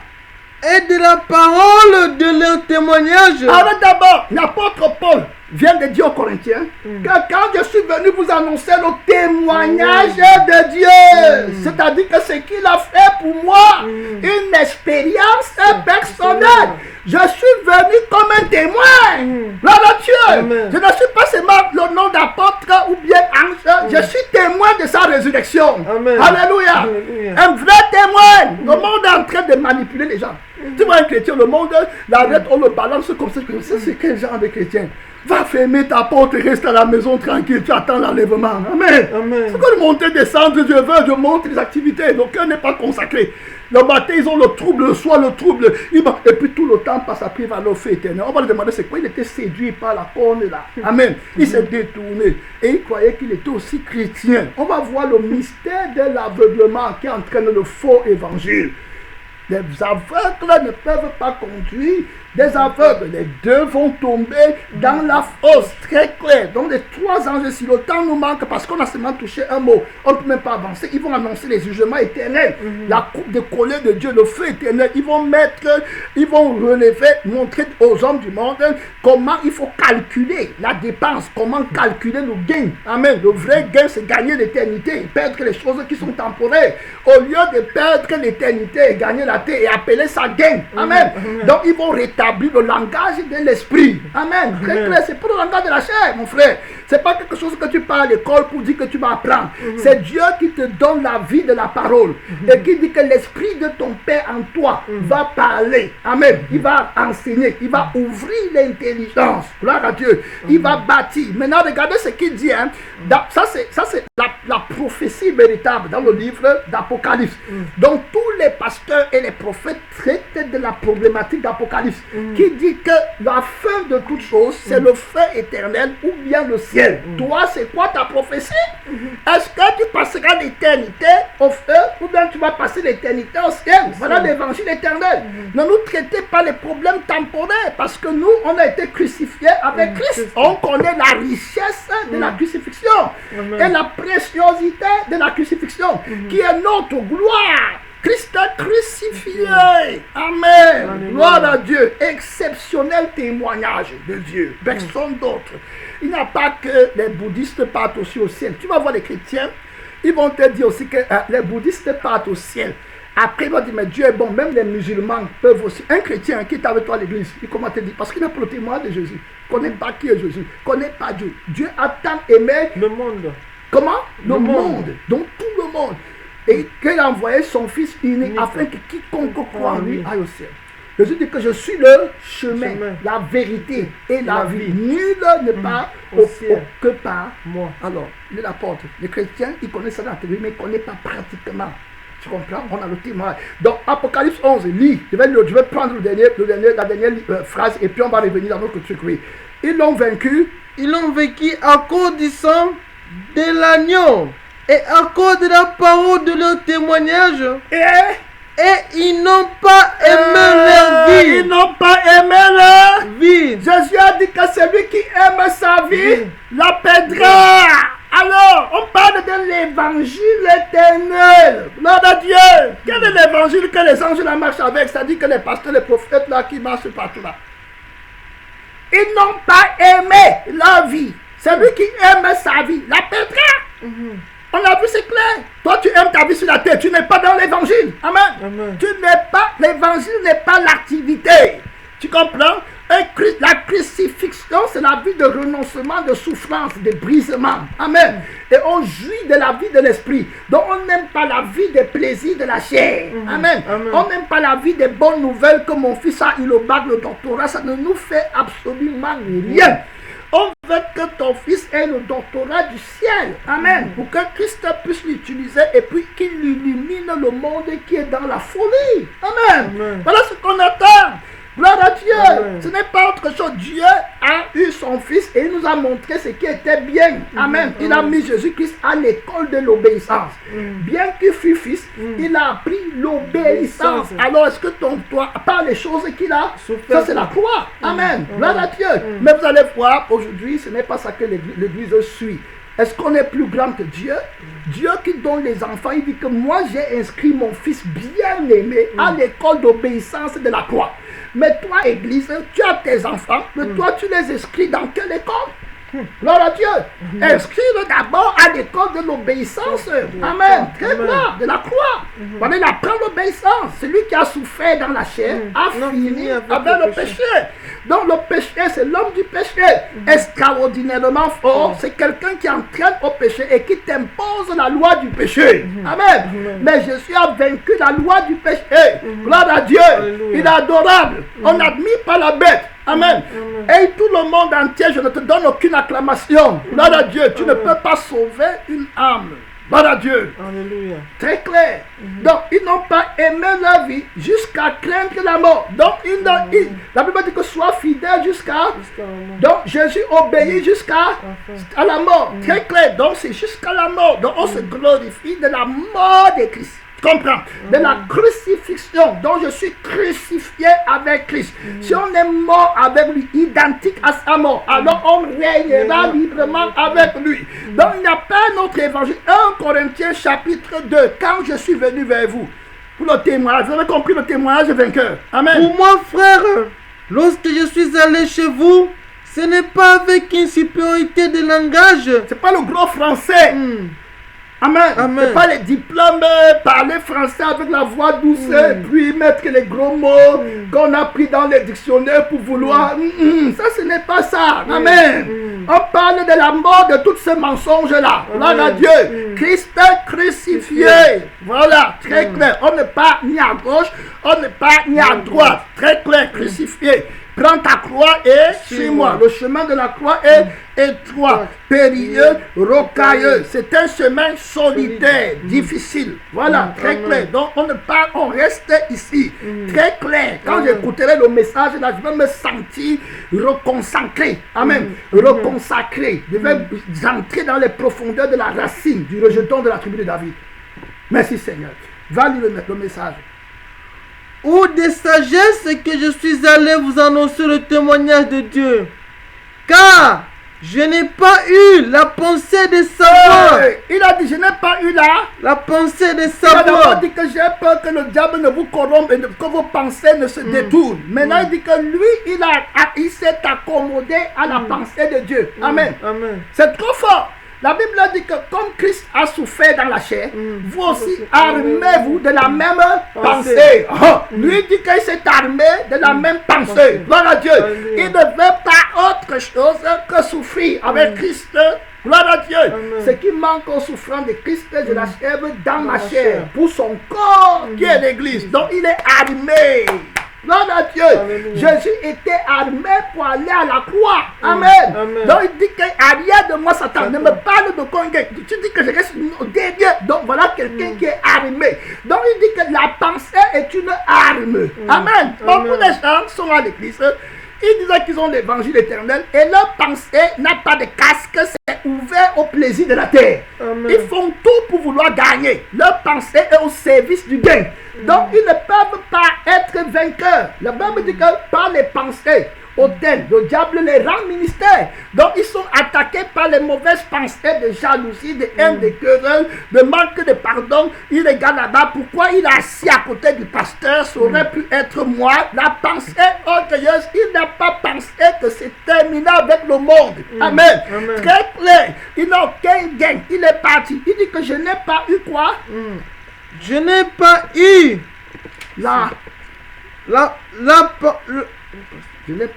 Et de la parole de leur témoignage. Alors d'abord, l'apôtre Paul vient de dire aux Corinthiens que quand je suis venu vous annoncer le témoignage de Dieu, c'est-à-dire que ce qu'il a fait pour moi, une expérience personnelle. Je suis venu comme un témoin. Gloire à Dieu. Je ne suis pas seulement le nom d'apôtre ou bien ange. Je suis témoin de sa résurrection. Alléluia. Un vrai témoin. Le monde est en train de manipuler les gens. Tu vois un chrétien, le monde l'arrête, on le balance comme ça. C'est quel genre de chrétien? Va fermer ta porte et reste à la maison tranquille, tu attends l'enlèvement. Amen. C'est quoi de monter, descendre, Dieu veut, je montre les activités. Le cœur n'est pas consacré. Le matin, ils ont le trouble, le soir, le trouble. Et puis tout le temps passe après, il va leur faire éternel. On va lui demander c'est quoi? Il était séduit par la corne là. Amen. Il s'est détourné. Et il croyait qu'il était aussi chrétien. On va voir le mystère de l'aveuglement qui entraîne le faux évangile. Les aveugles ne peuvent pas conduire. Des aveugles, les deux vont tomber dans la fosse, très clair. Donc les trois anges, si le temps nous manque, parce qu'on a seulement touché un mot, on ne peut même pas avancer. Ils vont annoncer les jugements éternels, la coupe de colère de Dieu, le feu éternel. Ils vont relever, montrer aux hommes du monde comment il faut calculer la dépense, comment calculer le gain. Amen. Le vrai gain, c'est gagner l'éternité, perdre les choses qui sont temporaires. Au lieu de perdre l'éternité et gagner la terre et appeler ça gain. Amen. Donc ils vont rétablir le langage de l'esprit. Amen. Très clair, c'est pas le langage de la chair, mon frère. C'est pas quelque chose que tu parles à l'école pour dire que tu vas apprendre. C'est Dieu qui te donne la vie de la parole et qui dit que l'esprit de ton Père en toi va parler. Amen. Il va enseigner, il va ouvrir l'intelligence. Gloire à Dieu. Il va bâtir. Maintenant, regardez ce qu'il dit. Hein. Ça, c'est la prophétie véritable dans le livre d'Apocalypse. Donc, tous les pasteurs et les prophètes traitent de la problématique d'Apocalypse. Qui dit que la fin de toute chose, c'est le feu éternel ou bien le ciel. Toi, c'est quoi ta prophétie? Est-ce que tu passeras l'éternité au feu ou bien tu vas passer l'éternité au ciel? Voilà l'évangile éternel. Ne nous traitez pas les problèmes temporaires parce que nous, on a été crucifiés avec Christ. On connaît la richesse de la crucifixion et la préciosité de la crucifixion qui est notre gloire. Christ a crucifié. Amen. Amen. Gloire à Dieu. Exceptionnel témoignage de Dieu. Personne d'autre. Il n'y a pas que les bouddhistes partent aussi au ciel. Tu vas voir les chrétiens, ils vont te dire aussi que les bouddhistes partent au ciel. Après, ils vont dire, mais Dieu est bon. Même les musulmans peuvent aussi. Un chrétien qui est avec toi à l'église, il comment te dire? Parce qu'il n'a pas le témoin de Jésus. Il ne connaît pas qui est Jésus. Il ne connaît pas Dieu. Dieu a tant aimé le monde. Comment? Le monde. Donc tout le monde. Et qu'il a envoyé son Fils unique afin que quiconque croit en lui aille au ciel. Jésus dit que je suis le chemin, la vérité et la vie. Nul ne part au ciel que par moi. Alors, il est la porte. Les chrétiens, ils connaissent ça dans la théorie, mais ils ne connaissent pas pratiquement. Tu comprends? On a le témoin. Donc, Apocalypse 11, lis. Je vais prendre la dernière phrase et puis on va revenir dans notre truc. Oui. Ils l'ont vaincu. Ils l'ont vaincu à cause du sang de l'agneau. Et à cause de la parole de leur témoignage, et ils n'ont pas aimé leur vie. Ils n'ont pas aimé leur vie. Jésus a dit que celui qui aime sa vie la perdra. Alors, on parle de l'évangile éternel. Gloire à Dieu. Quel est l'évangile que les anges la marchent avec? C'est-à-dire que les pasteurs, les prophètes là qui marchent partout là. Ils n'ont pas aimé leur vie. Celui qui aime sa vie la perdra. On a vu, c'est clair. Toi, tu aimes ta vie sur la terre. Tu n'es pas dans l'évangile. Amen. Tu n'es pas, l'évangile n'est pas l'activité. Tu comprends? La crucifixion, c'est la vie de renoncement, de souffrance, de brisement. Amen. Et on jouit de la vie de l'esprit. Donc, on n'aime pas la vie des plaisirs de la chair. Amen. On n'aime pas la vie des bonnes nouvelles que mon fils a eu le bac, le doctorat. Ça ne nous fait absolument rien. On veut que ton fils ait le doctorat du ciel. Amen. Pour que Christ puisse l'utiliser et puis qu'il illumine le monde qui est dans la folie. Amen. Voilà ce qu'on attend. Gloire à Dieu. Ce n'est pas autre chose. Dieu a eu son fils et il nous a montré ce qui était bien. Amen. Il a mis Jésus-Christ à l'école de l'obéissance. Bien qu'il fût fils, il a appris l'obéissance. Alors est-ce que toi, par les choses qu'il a, ça c'est la croix. Amen. Gloire à Dieu. Mais vous allez voir, aujourd'hui, ce n'est pas ça que l'Église suit. Est-ce qu'on est plus grand que Dieu? Dieu qui donne les enfants, il dit que moi j'ai inscrit mon fils bien-aimé à l'école d'obéissance de la croix. Mais toi, Église, tu as tes enfants, mais toi tu les inscris dans quelle école? Gloire à Dieu. Inscris-le d'abord à l'école de l'obéissance. Amen. Très clair, de la croix. Voilà, il apprend l'obéissance. Celui qui a souffert dans la chair a fini avec le péché. Donc le péché, c'est l'homme du péché. Extraordinairement fort, c'est quelqu'un qui entraîne au péché et qui t'impose la loi du péché. Amen. Mais Jésus a vaincu la loi du péché. Gloire à Dieu. Il est adorable. On n'admire pas la bête. Amen. Et tout le monde entier, je ne te donne aucune acclamation. Gloire à Dieu. Tu ne peux pas sauver une âme. Gloire à Dieu. Alléluia. Très clair. Donc, ils n'ont pas aimé la vie jusqu'à craindre la mort. Donc, la Bible dit que sois fidèle jusqu'à la mort. Donc, Jésus obéit jusqu'à la mort. Très clair. Donc, c'est jusqu'à la mort. Donc, on se glorifie de la mort de Christ. Comprends? De la crucifixion. Donc je suis crucifié avec Christ. Si on est mort avec lui, identique à sa mort, alors on régnera librement avec lui. Donc il n'y a pas un autre évangile. 1 Corinthiens chapitre 2. Quand je suis venu vers vous, pour le témoignage, vous avez compris le témoignage vainqueur. Amen. Pour moi, frère, lorsque je suis allé chez vous, ce n'est pas avec une supériorité de langage. C'est pas le gros français. Amen. C'est pas les diplômes, parler français avec la voix douce, puis mettre les gros mots qu'on a pris dans les dictionnaires pour vouloir. Ça, ce n'est pas ça. Amen. On parle de la mort de tous ces mensonges-là. Gloire à Dieu. Christ crucifié. Voilà, très clair. On n'est pas ni à gauche, on n'est pas ni à droite. Très clair, crucifié. Prends ta croix et suis-moi. Le chemin de la croix est étroit, périlleux, rocailleux. C'est un chemin solitaire, difficile. Voilà, très clair. Donc on reste ici. Très clair. Quand j'écouterai le message, là, je vais me sentir reconsacré. Amen. Reconsacré. Je vais entrer dans les profondeurs de la racine du rejeton de la tribu de David. Merci Seigneur. Va lire le message. Ou de sagesse que je suis allé vous annoncer le témoignage de Dieu. Car je n'ai pas eu la pensée de savoir. Il a dit, je n'ai pas eu la pensée de savoir. Il a savoir. dit que j'ai peur que le diable ne vous corrompe et que vos pensées ne se détournent. Maintenant, il dit que lui, il s'est accommodé à la pensée de Dieu. Amen. C'est trop fort. La Bible dit que comme Christ a souffert dans la chair, vous aussi armez-vous de la même pensée. Lui dit qu'il s'est armé de la même pensée. Gloire à Dieu. Il ne veut pas autre chose que souffrir avec Christ. Gloire à Dieu. Ce qui manque aux souffrances de Christ, je l'achève dans ma chair pour son corps qui est l'Église. Donc il est armé. Gloire à Dieu. Jésus était armé pour aller à la croix. Amen. Donc il dit qu'arrière de moi, Satan, ne me parle de conquête. Tu dis que je reste derrière. Donc voilà quelqu'un qui est armé. Donc il dit que la pensée est une arme. Amen. Beaucoup de gens sont à l'église. Ils disent qu'ils ont l'évangile éternel et leur pensée n'a pas de casque, c'est ouvert au plaisir de la terre. Ils font tout pour vouloir gagner. Leur pensée est au service du gain. Donc ils ne peuvent pas être vainqueurs. La Bible dit que par les pensées hautaines, le diable les rend ministères. Donc ils sont attaqués par les mauvaises pensées de jalousie, de haine, de querelle, de manque de pardon. Il regarde là-bas, pourquoi il est assis à côté du pasteur, ça aurait pu être moi. La pensée orgueilleuse, il n'a pas pensé que c'est terminé avec le monde. Amen. Très clair. Il n'a aucun gain. Il est parti. Il dit que je n'ai pas eu quoi? Je n'ai pas eu Je n'ai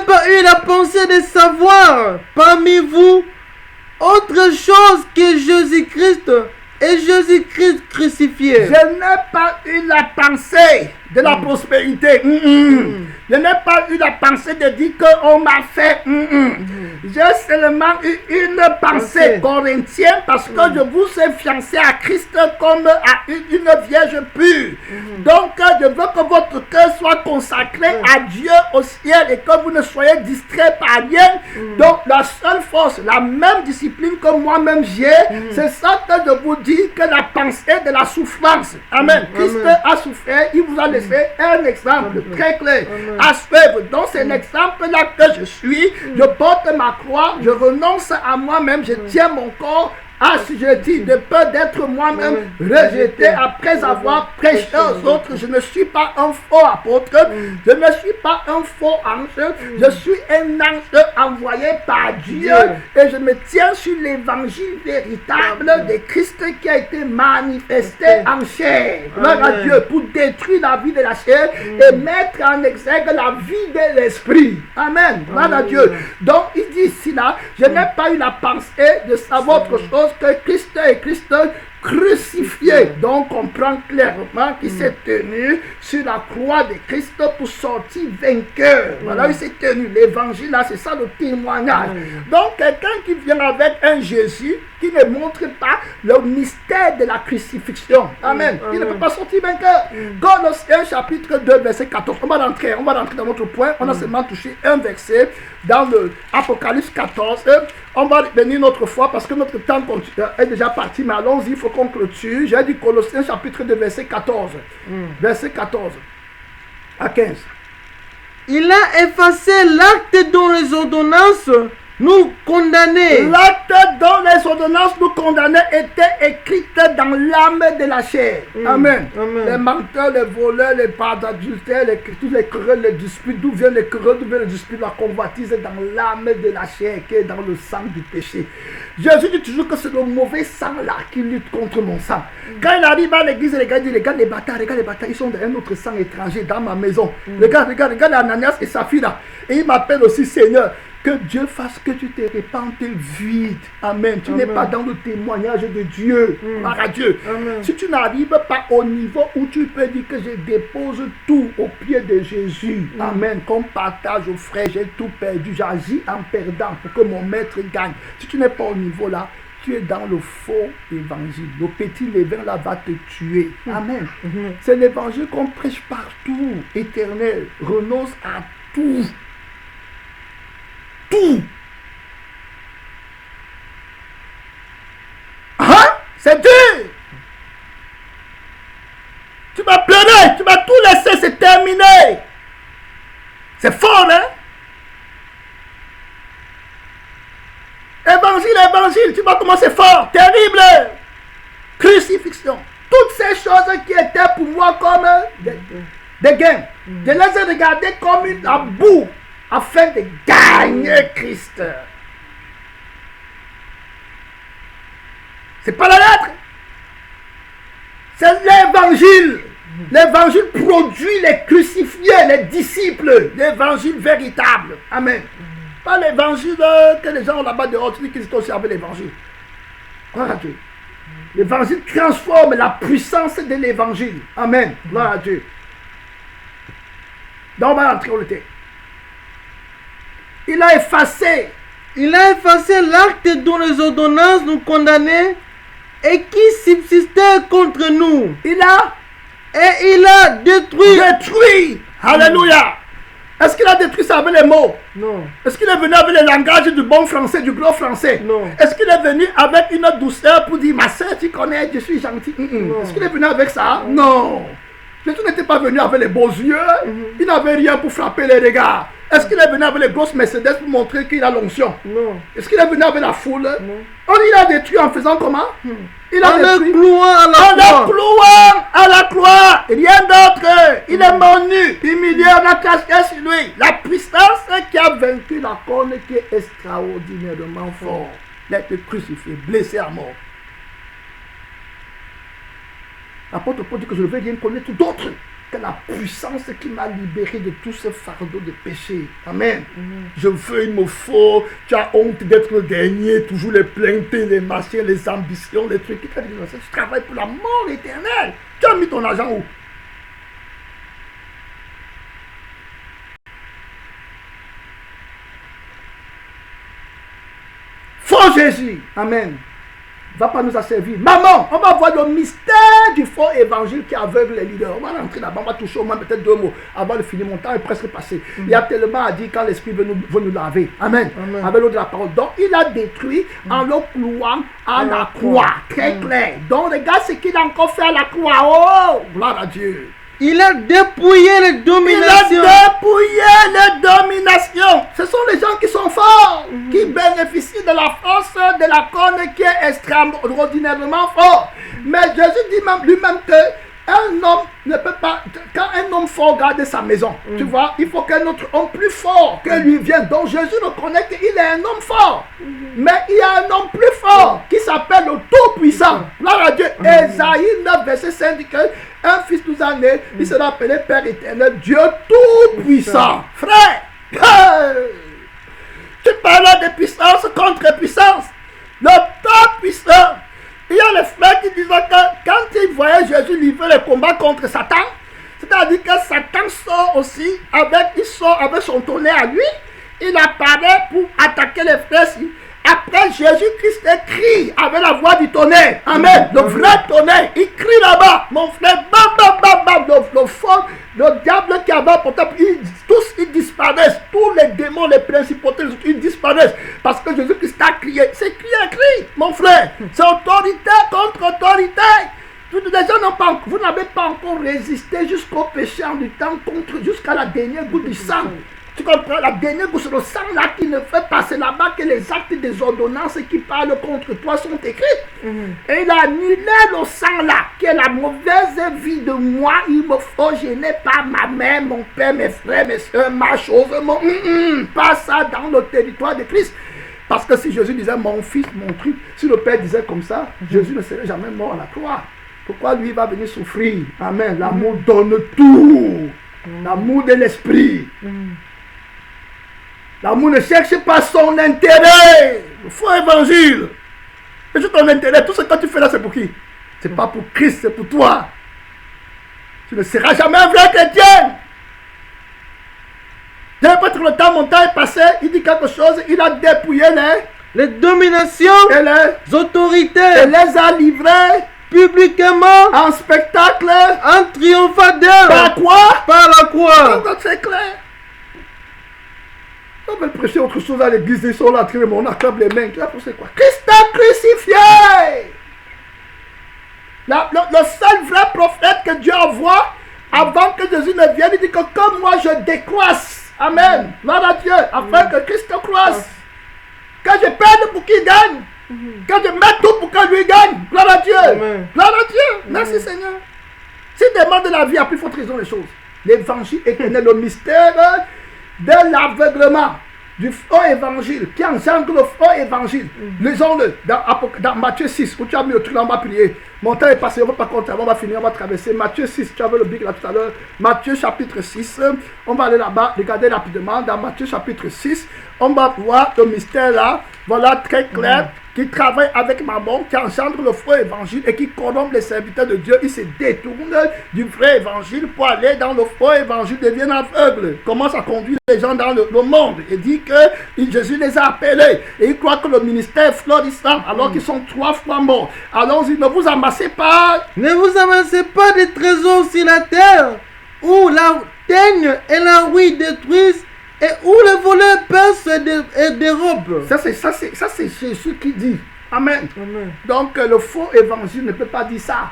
pas eu la pensée de savoir parmi vous autre chose que Jésus-Christ et Jésus-Christ crucifié. Je n'ai pas eu la pensée de la prospérité. Je n'ai pas eu la pensée de dire qu'on m'a fait. J'ai seulement eu une pensée corinthienne parce que je vous ai fiancé à Christ comme à une vierge pure. Donc je veux que votre cœur soit consacré à Dieu au ciel et que vous ne soyez distrait par rien. Donc la seule force, la même discipline que moi-même j'ai, c'est ça que je vous dis, que la pensée de la souffrance. Amen. Christ a souffert, il vous a laissé un exemple très clair à suivre. Donc c'est l'exemple-là que je suis. Je porte ma croix, je renonce à moi-même, je tiens mon corps assujetti, de peur d'être moi-même rejeté après avoir prêché aux autres. Je ne suis pas un faux apôtre, je ne suis pas un faux ange, je suis un ange envoyé par Dieu et je me tiens sur l'évangile véritable de Christ qui a été manifesté en chair. Gloire à Dieu, pour détruire la vie de la chair et mettre en exergue la vie de l'esprit. Amen. Gloire à Dieu. Donc il dit ici là, je n'ai pas eu la pensée de savoir autre chose que Christ et Christ crucifié. Donc on comprend clairement qu'il s'est tenu sur la croix de Christ pour sortir vainqueur. Voilà, il s'est tenu. L'évangile là, c'est ça le témoignage. Donc quelqu'un qui vient avec un Jésus qui ne montre pas le mystère de la crucifixion. Amen. Il ne peut pas sortir vainqueur. Colossiens chapitre 2 verset 14. On va rentrer dans notre point. On a seulement touché un verset dans le Apocalypse 14. On va venir une autre fois parce que notre temps est déjà parti. Mais allons-y, il faut qu'on clôture. J'ai dit Colossiens chapitre 2 verset 14. Verset 14 à 15. Il a effacé l'acte dont les ordonnances nous condamnaient. L'acte dont les ordonnances nous condamnaient était écrite dans l'âme de la chair. Amen. Les menteurs, les voleurs, les pas d'adultère, tous les querelles, les disputes, d'où viennent les querelles, d'où viennent les disputes, la convoitise dans l'âme de la chair qui est dans le sang du péché. Jésus dit toujours que c'est le mauvais sang là qui lutte contre mon sang. Quand il arrive à l'église, les gars disent, regarde les bâtards, ils sont dans un autre sang étranger dans ma maison. Regarde Ananias et sa fille là. Et il m'appelle aussi Seigneur. Que Dieu fasse que tu te répandes vide. Amen. Tu n'es pas dans le témoignage de Dieu. Gloire à Dieu. Si tu n'arrives pas au niveau où tu peux dire que je dépose tout au pied de Jésus. Amen. Comme partage aux frères, j'ai tout perdu. J'agis en perdant pour que mon maître gagne. Si tu n'es pas au niveau là, tu es dans le faux évangile. Le petit levain là va te tuer. Amen. C'est l'évangile qu'on prêche partout. Éternel. Renonce à tout. Tout. Hein? C'est dur. Tu vas pleurer, tu vas tout laisser, c'est terminé. C'est fort, hein? Évangile, tu vas commencer fort, terrible. Crucifixion. Toutes ces choses qui étaient pour moi comme des gains. Je les ai regardées comme une boue. Afin de gagner Christ. C'est pas la lettre. C'est l'évangile. L'évangile produit les crucifiés, les disciples. L'évangile véritable. Amen. Pas l'évangile que les gens ont là-bas dehors, tu dis qu'ils ont servi l'évangile. Gloire à Dieu. L'évangile transforme la puissance de l'évangile. Amen. Gloire à Dieu. Donc on va entrer au texte. Il a effacé l'acte dont les ordonnances nous condamnaient et qui subsistait contre nous. Il a détruit. Alléluia. Est-ce qu'il a détruit ça avec les mots? Non. Est-ce qu'il est venu avec le langage du bon français, du gros français? Non. Est-ce qu'il est venu avec une douceur pour dire, ma soeur, tu connais, je suis gentil? Est-ce qu'il est venu avec ça? Non. Jésus n'était pas venu avec les beaux yeux. Il n'avait rien pour frapper les regards. Est-ce qu'il est venu avec les grosses Mercedes pour montrer qu'il a l'onction? Non. Est-ce qu'il est venu avec la foule? Non. Il a détruit en faisant comment? Il a détruit en le clouant à la croix. Rien d'autre. Il est mort nu, humilié, on a caché sur lui. La puissance qui a vaincu la corne qui est extraordinairement fort. D'être crucifié, blessé à mort. L'apôtre Paul dit que je ne veux rien connaître d'autre que la puissance qui m'a libéré de tout ce fardeau de péché. Amen. Je veux, il me faut. Tu as honte d'être le dernier, toujours les plaintes, les machins, les ambitions, les trucs. Tu travailles pour la mort éternelle. Tu as mis ton argent où? Faux Jésus. Amen. Va pas nous asservir. Maman, on va voir le mystère du faux évangile qui aveugle les leaders. On va rentrer là-bas, on va toucher au moins peut-être 2 mots avant de finir. Mon temps est presque passé. Il y a tellement à dire quand l'Esprit veut nous laver. Amen. Avec l'eau de la parole. Donc, il a détruit en le clouant à la croix. Très clair. Donc, regarde ce qu'il a encore fait à la croix. Oh, gloire à Dieu. Il a dépouillé les dominations. Ce sont les gens qui sont forts, qui bénéficient de la force de la corne qui est extraordinairement fort. Mais Jésus dit même lui-même que un homme ne peut pas, quand un homme fort garde sa maison, tu vois, il faut qu'un autre homme plus fort que lui vienne. Donc Jésus reconnaît qu'il est un homme fort. Mais il y a un homme plus fort qui s'appelle le Tout-Puissant. Gloire à Dieu. Ésaïe 9, verset 5 dit qu'un fils nous a né, il sera appelé Père éternel, Dieu Tout-Puissant. Frère, tu parles de puissance contre puissance. Le Tout-Puissant. Il y a les frères qui disaient que quand ils voyaient Jésus livrer le combat contre Satan, c'est-à-dire que Satan sort aussi il sort avec son tonnerre à lui, il apparaît pour attaquer les frères. Après, Jésus-Christ crie avec la voix du tonnerre. Amen. Le vrai tonnerre, il crie là-bas. Mon frère, bam, bam, bam, bam. Le fort, le diable qui avait porté, tous ils disparaissent. Tous les démons, les principautés, ils disparaissent. Parce que Jésus-Christ a crié. C'est crié un cri, mon frère. C'est autorité contre autorité. Les gens vous n'avez pas encore résisté jusqu'au péché en du temps, jusqu'à la dernière goutte du sang. Tu comprends? La dernière goutte, c'est le sang là qui ne fait pas. C'est là-bas que les actes des ordonnances qui parlent contre toi sont écrits. Et il a annulé le sang là, qui est la mauvaise vie de moi. Il me faut, je n'ai pas ma mère, mon père, mes frères, mes soeurs, ma chose, pas ça dans le territoire de Christ. Parce que si Jésus disait mon fils, mon truc, si le Père disait comme ça, Jésus ne serait jamais mort à la croix. Pourquoi lui va venir souffrir? Amen. L'amour donne tout. L'amour de l'esprit. L'amour ne cherche pas son intérêt. Le faux évangile. C'est juste ton intérêt. Tout ce que tu fais là, c'est pour qui? C'est pas pour Christ, c'est pour toi. Tu ne seras jamais un vrai chrétien. N'importe le temps, mon temps est passé. Il dit quelque chose. Il a dépouillé les dominations et les autorités. Et les a livrés publiquement en spectacle. En triomphateur. Par quoi? Par la croix. Donc c'est clair. On veut prêcher autre chose à l'église, ils sont là, on acclame les mains. C'est quoi? Christ est crucifié! Le seul vrai prophète que Dieu envoie, avant que Jésus ne vienne, il dit que comme moi je décroisse. Amen. Gloire à Dieu, afin que Christ croisse. Que je perde pour qu'il gagne. Que je mette tout pour que lui gagne. Gloire à Dieu. Amen. Gloire à Dieu. Merci Seigneur. Si demande de la vie, à plus forte raison les choses. L'évangile éternel, le mystère de l'aveuglement du faux évangile qui engendre le faux évangile. Lisons-le dans Matthieu 6 où tu as mis le truc là, on va prier. Mon temps est passé, on ne va pas compter, on va finir, on va traverser. Matthieu 6, tu avais le bic là tout à l'heure. Matthieu chapitre 6, on va aller là-bas, regardez rapidement dans Matthieu chapitre 6, on va voir le mystère là, voilà très clair, qui travaille avec Mammon, qui engendre le faux évangile et qui corrompt les serviteurs de Dieu. Il se détourne du vrai évangile pour aller dans le faux évangile, deviennent aveugles, commence à conduire les gens dans le monde et dit que Jésus les a appelés et il croit que le ministère est florissant alors qu'ils sont 3 fois morts. Allons-y, ne vous amassez pas. Ne vous amassez pas des trésors sur la terre où la teigne et la rouille détruisent et où les voleurs percent et dérobent. Ça c'est Jésus qui dit. Amen. Amen. Donc le faux évangile ne peut pas dire ça.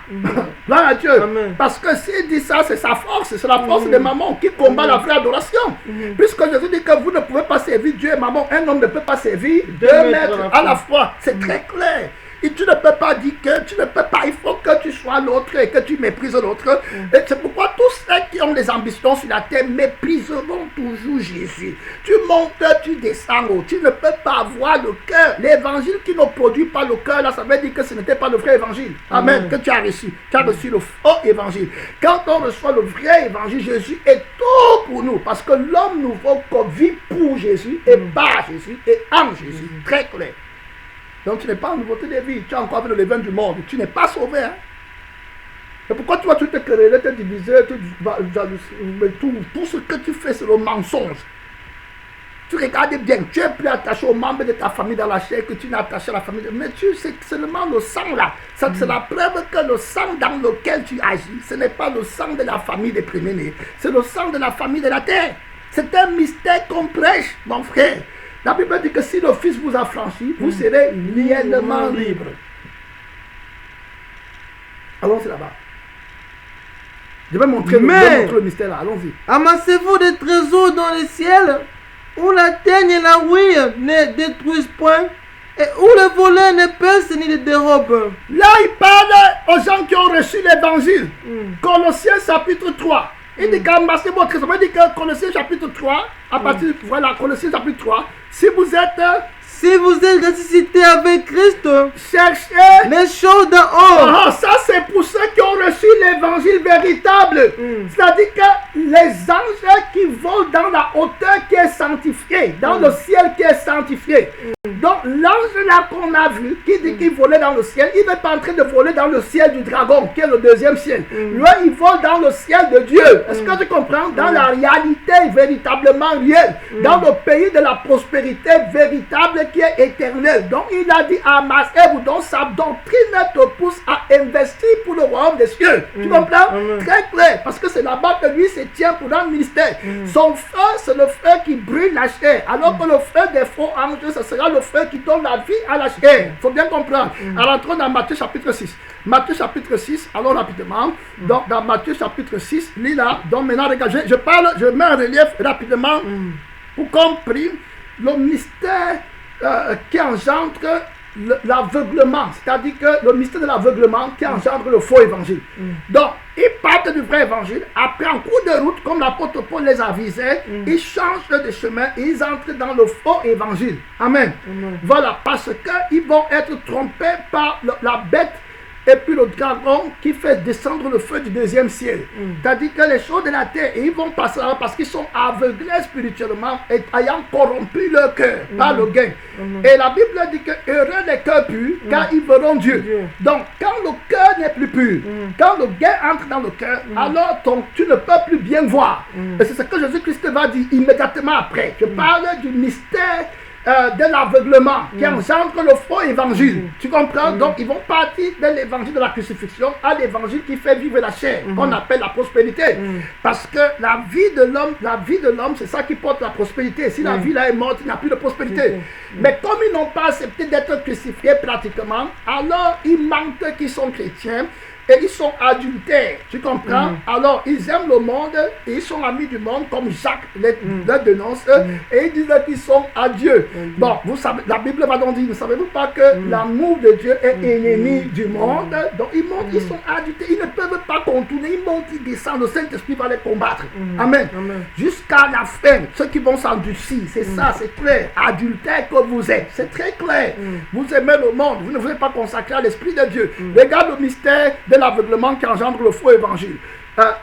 Gloire à Dieu. Amen. Parce que s'il dit ça, c'est sa force. C'est la force de Mammon qui combat la vraie adoration. Puisque Jésus dit que vous ne pouvez pas servir Dieu et Mammon. Un homme ne peut pas servir 2 maîtres à la fois. C'est très clair. Et tu ne peux pas dire que tu ne peux pas, il faut que tu sois l'autre et que tu méprises l'autre. Et c'est pourquoi tous ceux qui ont des ambitions sur la terre mépriseront toujours Jésus. Tu montes, tu descends haut. Tu ne peux pas avoir le cœur. L'évangile qui ne produit pas le cœur, là, ça veut dire que ce n'était pas le vrai évangile. Amen. Que tu as reçu. Tu as reçu le faux évangile. Quand on reçoit le vrai évangile, Jésus est tout pour nous. Parce que l'homme nouveau vit pour Jésus et par Jésus et en Jésus. Très clair. Donc tu n'es pas en nouveauté de vie, tu as encore vu le levain du monde, tu n'es pas sauvé. Hein? Et pourquoi tu vas tout te quereller, te diviser, tout ce que tu fais c'est le mensonge. Tu regardes bien, tu es plus attaché aux membres de ta famille dans la chair que tu n'es attaché à la famille. Mais c'est seulement le sang là. C'est la preuve que le sang dans lequel tu agis, ce n'est pas le sang de la famille des premiers-nés. C'est le sang de la famille de la terre. C'est un mystère qu'on prêche, mon frère. La Bible dit que si le Fils vous a franchi, vous serez réellement libre. Allons-y là-bas. Je vais montrer le mystère là. Allons-y. Amassez-vous des trésors dans le ciel, où la teigne et la rouille ne détruisent point, Et où les voleurs ne percent ni ne dérobent. Là, il parle aux gens qui ont reçu l'évangile. Colossiens chapitre 3. Il dit qu'à masser votre trésor. Il dit que Colossiens chapitre 3, à partir de, voilà, Colossiens chapitre 3, si vous êtes ressuscité avec Christ, cherchez les choses d'en haut. Ça c'est pour ceux qui ont reçu l'évangile véritable. C'est-à-dire que les anges qui volent dans la hauteur qui est sanctifiée, dans le ciel qui est sanctifié. Donc l'ange là qu'on a vu, qui dit qu'il volait dans le ciel, il n'est pas en train de voler dans le ciel du dragon, qui est le deuxième ciel. Lui, il vole dans le ciel de Dieu. Est-ce que tu comprends? Dans la réalité véritablement réelle, dans le pays de la prospérité véritable qui est éternel. Donc il a dit à amassez-vous, donc sa doctrine te pousse à investir pour le royaume des cieux. Tu comprends? Très clair, parce que c'est là-bas que lui se tient pour un ministère. Son feu, c'est le feu qui brûle la chair, alors que le feu des faux anges, ce sera le feu qui donne la vie à la chair. Il faut bien comprendre. Alors entrons dans Matthieu chapitre 6. Matthieu chapitre 6, allons rapidement. Donc dans Matthieu chapitre 6, lis là. Donc maintenant, regardez, je mets en relief rapidement pour comprendre le mystère qui engendre l'aveuglement, c'est-à-dire que le mystère de l'aveuglement qui engendre le faux évangile. Donc, ils partent du vrai évangile, après en cours de route, comme l'apôtre Paul les avisait, ils changent de chemin et ils entrent dans le faux évangile. Amen. Voilà, parce qu'ils vont être trompés par la bête et puis le dragon qui fait descendre le feu du deuxième ciel. C'est-à-dire que les choses de la terre, ils vont passer là parce qu'ils sont aveuglés spirituellement et ayant corrompu leur cœur par le gain. Et la Bible dit que heureux les cœurs purs, car ils verront Dieu. Donc, quand le cœur n'est plus pur, quand le gain entre dans le cœur, alors tu ne peux plus bien voir. Et c'est ce que Jésus-Christ va dire immédiatement après. Je parle du mystère de l'aveuglement qui engendre le faux évangile. Tu comprends? Donc ils vont partir de l'évangile de la crucifixion à l'évangile qui fait vivre la chair, qu'on appelle la prospérité. Parce que la vie de l'homme, c'est ça qui porte la prospérité. Si la vie là est morte, il n'y a plus de prospérité. Mais comme ils n'ont pas accepté d'être crucifiés pratiquement, alors il manque ceux qui sont chrétiens. Et ils sont adultères, tu comprends? Alors, ils aiment le monde et ils sont amis du monde, comme Jacques les dénonce, et ils disent qu'ils sont à Dieu. Bon, vous savez, la Bible va donc dire, ne savez-vous pas que l'amour de Dieu est ennemi du monde? Donc, ils montent, ils sont adultères, ils ne peuvent pas contourner, ils montent, ils descendent, le Saint-Esprit va les combattre. Amen. Jusqu'à la fin, ceux qui vont s'endurcir, c'est ça, c'est clair. Adultère que vous êtes, c'est très clair. Vous aimez le monde, vous ne voulez pas consacrer à l'Esprit de Dieu. Regarde le mystère de l'aveuglement qui engendre le faux évangile.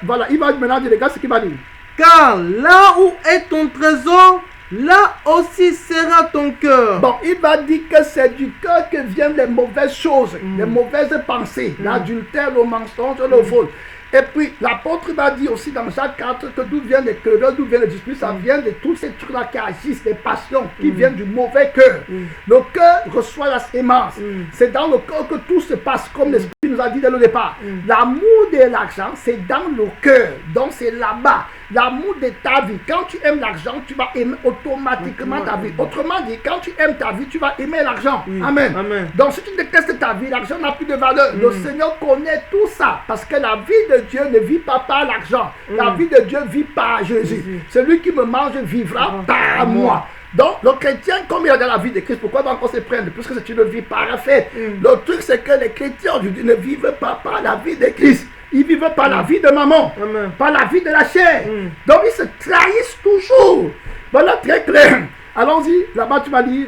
Voilà, il va maintenant dire, regarde ce qu'il va dire. Car là où est ton trésor, là aussi sera ton cœur. Bon, il va dire que c'est du cœur que viennent les mauvaises choses, les mauvaises pensées, l'adultère, le mensonge, le vol. Et puis, l'apôtre va dire aussi dans Jacques 4 que d'où viennent les querelles, d'où viennent les disputes, ça vient de tous ces trucs-là qui agissent, les passions qui viennent du mauvais cœur. Le cœur reçoit la sémence. C'est dans le cœur que tout se passe, comme l'Esprit nous a dit dès le départ. L'amour de l'argent, c'est dans le cœur. Donc, c'est là-bas. L'amour de ta vie. Quand tu aimes l'argent, tu vas aimer automatiquement ta vie. Autrement dit, quand tu aimes ta vie, tu vas aimer l'argent. Amen. Donc, si tu détestes ta vie, l'argent n'a plus de valeur. Le Seigneur connaît tout ça. Parce que la vie de Dieu ne vit pas par l'argent. La vie de Dieu vit par Jésus. Celui qui me mange vivra par moi. Donc, le chrétien, comme il a dans la vie de Christ, pourquoi va encore se prendre? Puisque c'est une vie parfaite. Le truc, c'est que les chrétiens aujourd'hui ne vivent pas par la vie de Christ. Ils vivent par la vie de maman, par la vie de la chair. Donc, ils se trahissent toujours. Voilà, très clair. Allons-y, là-bas, tu vas lire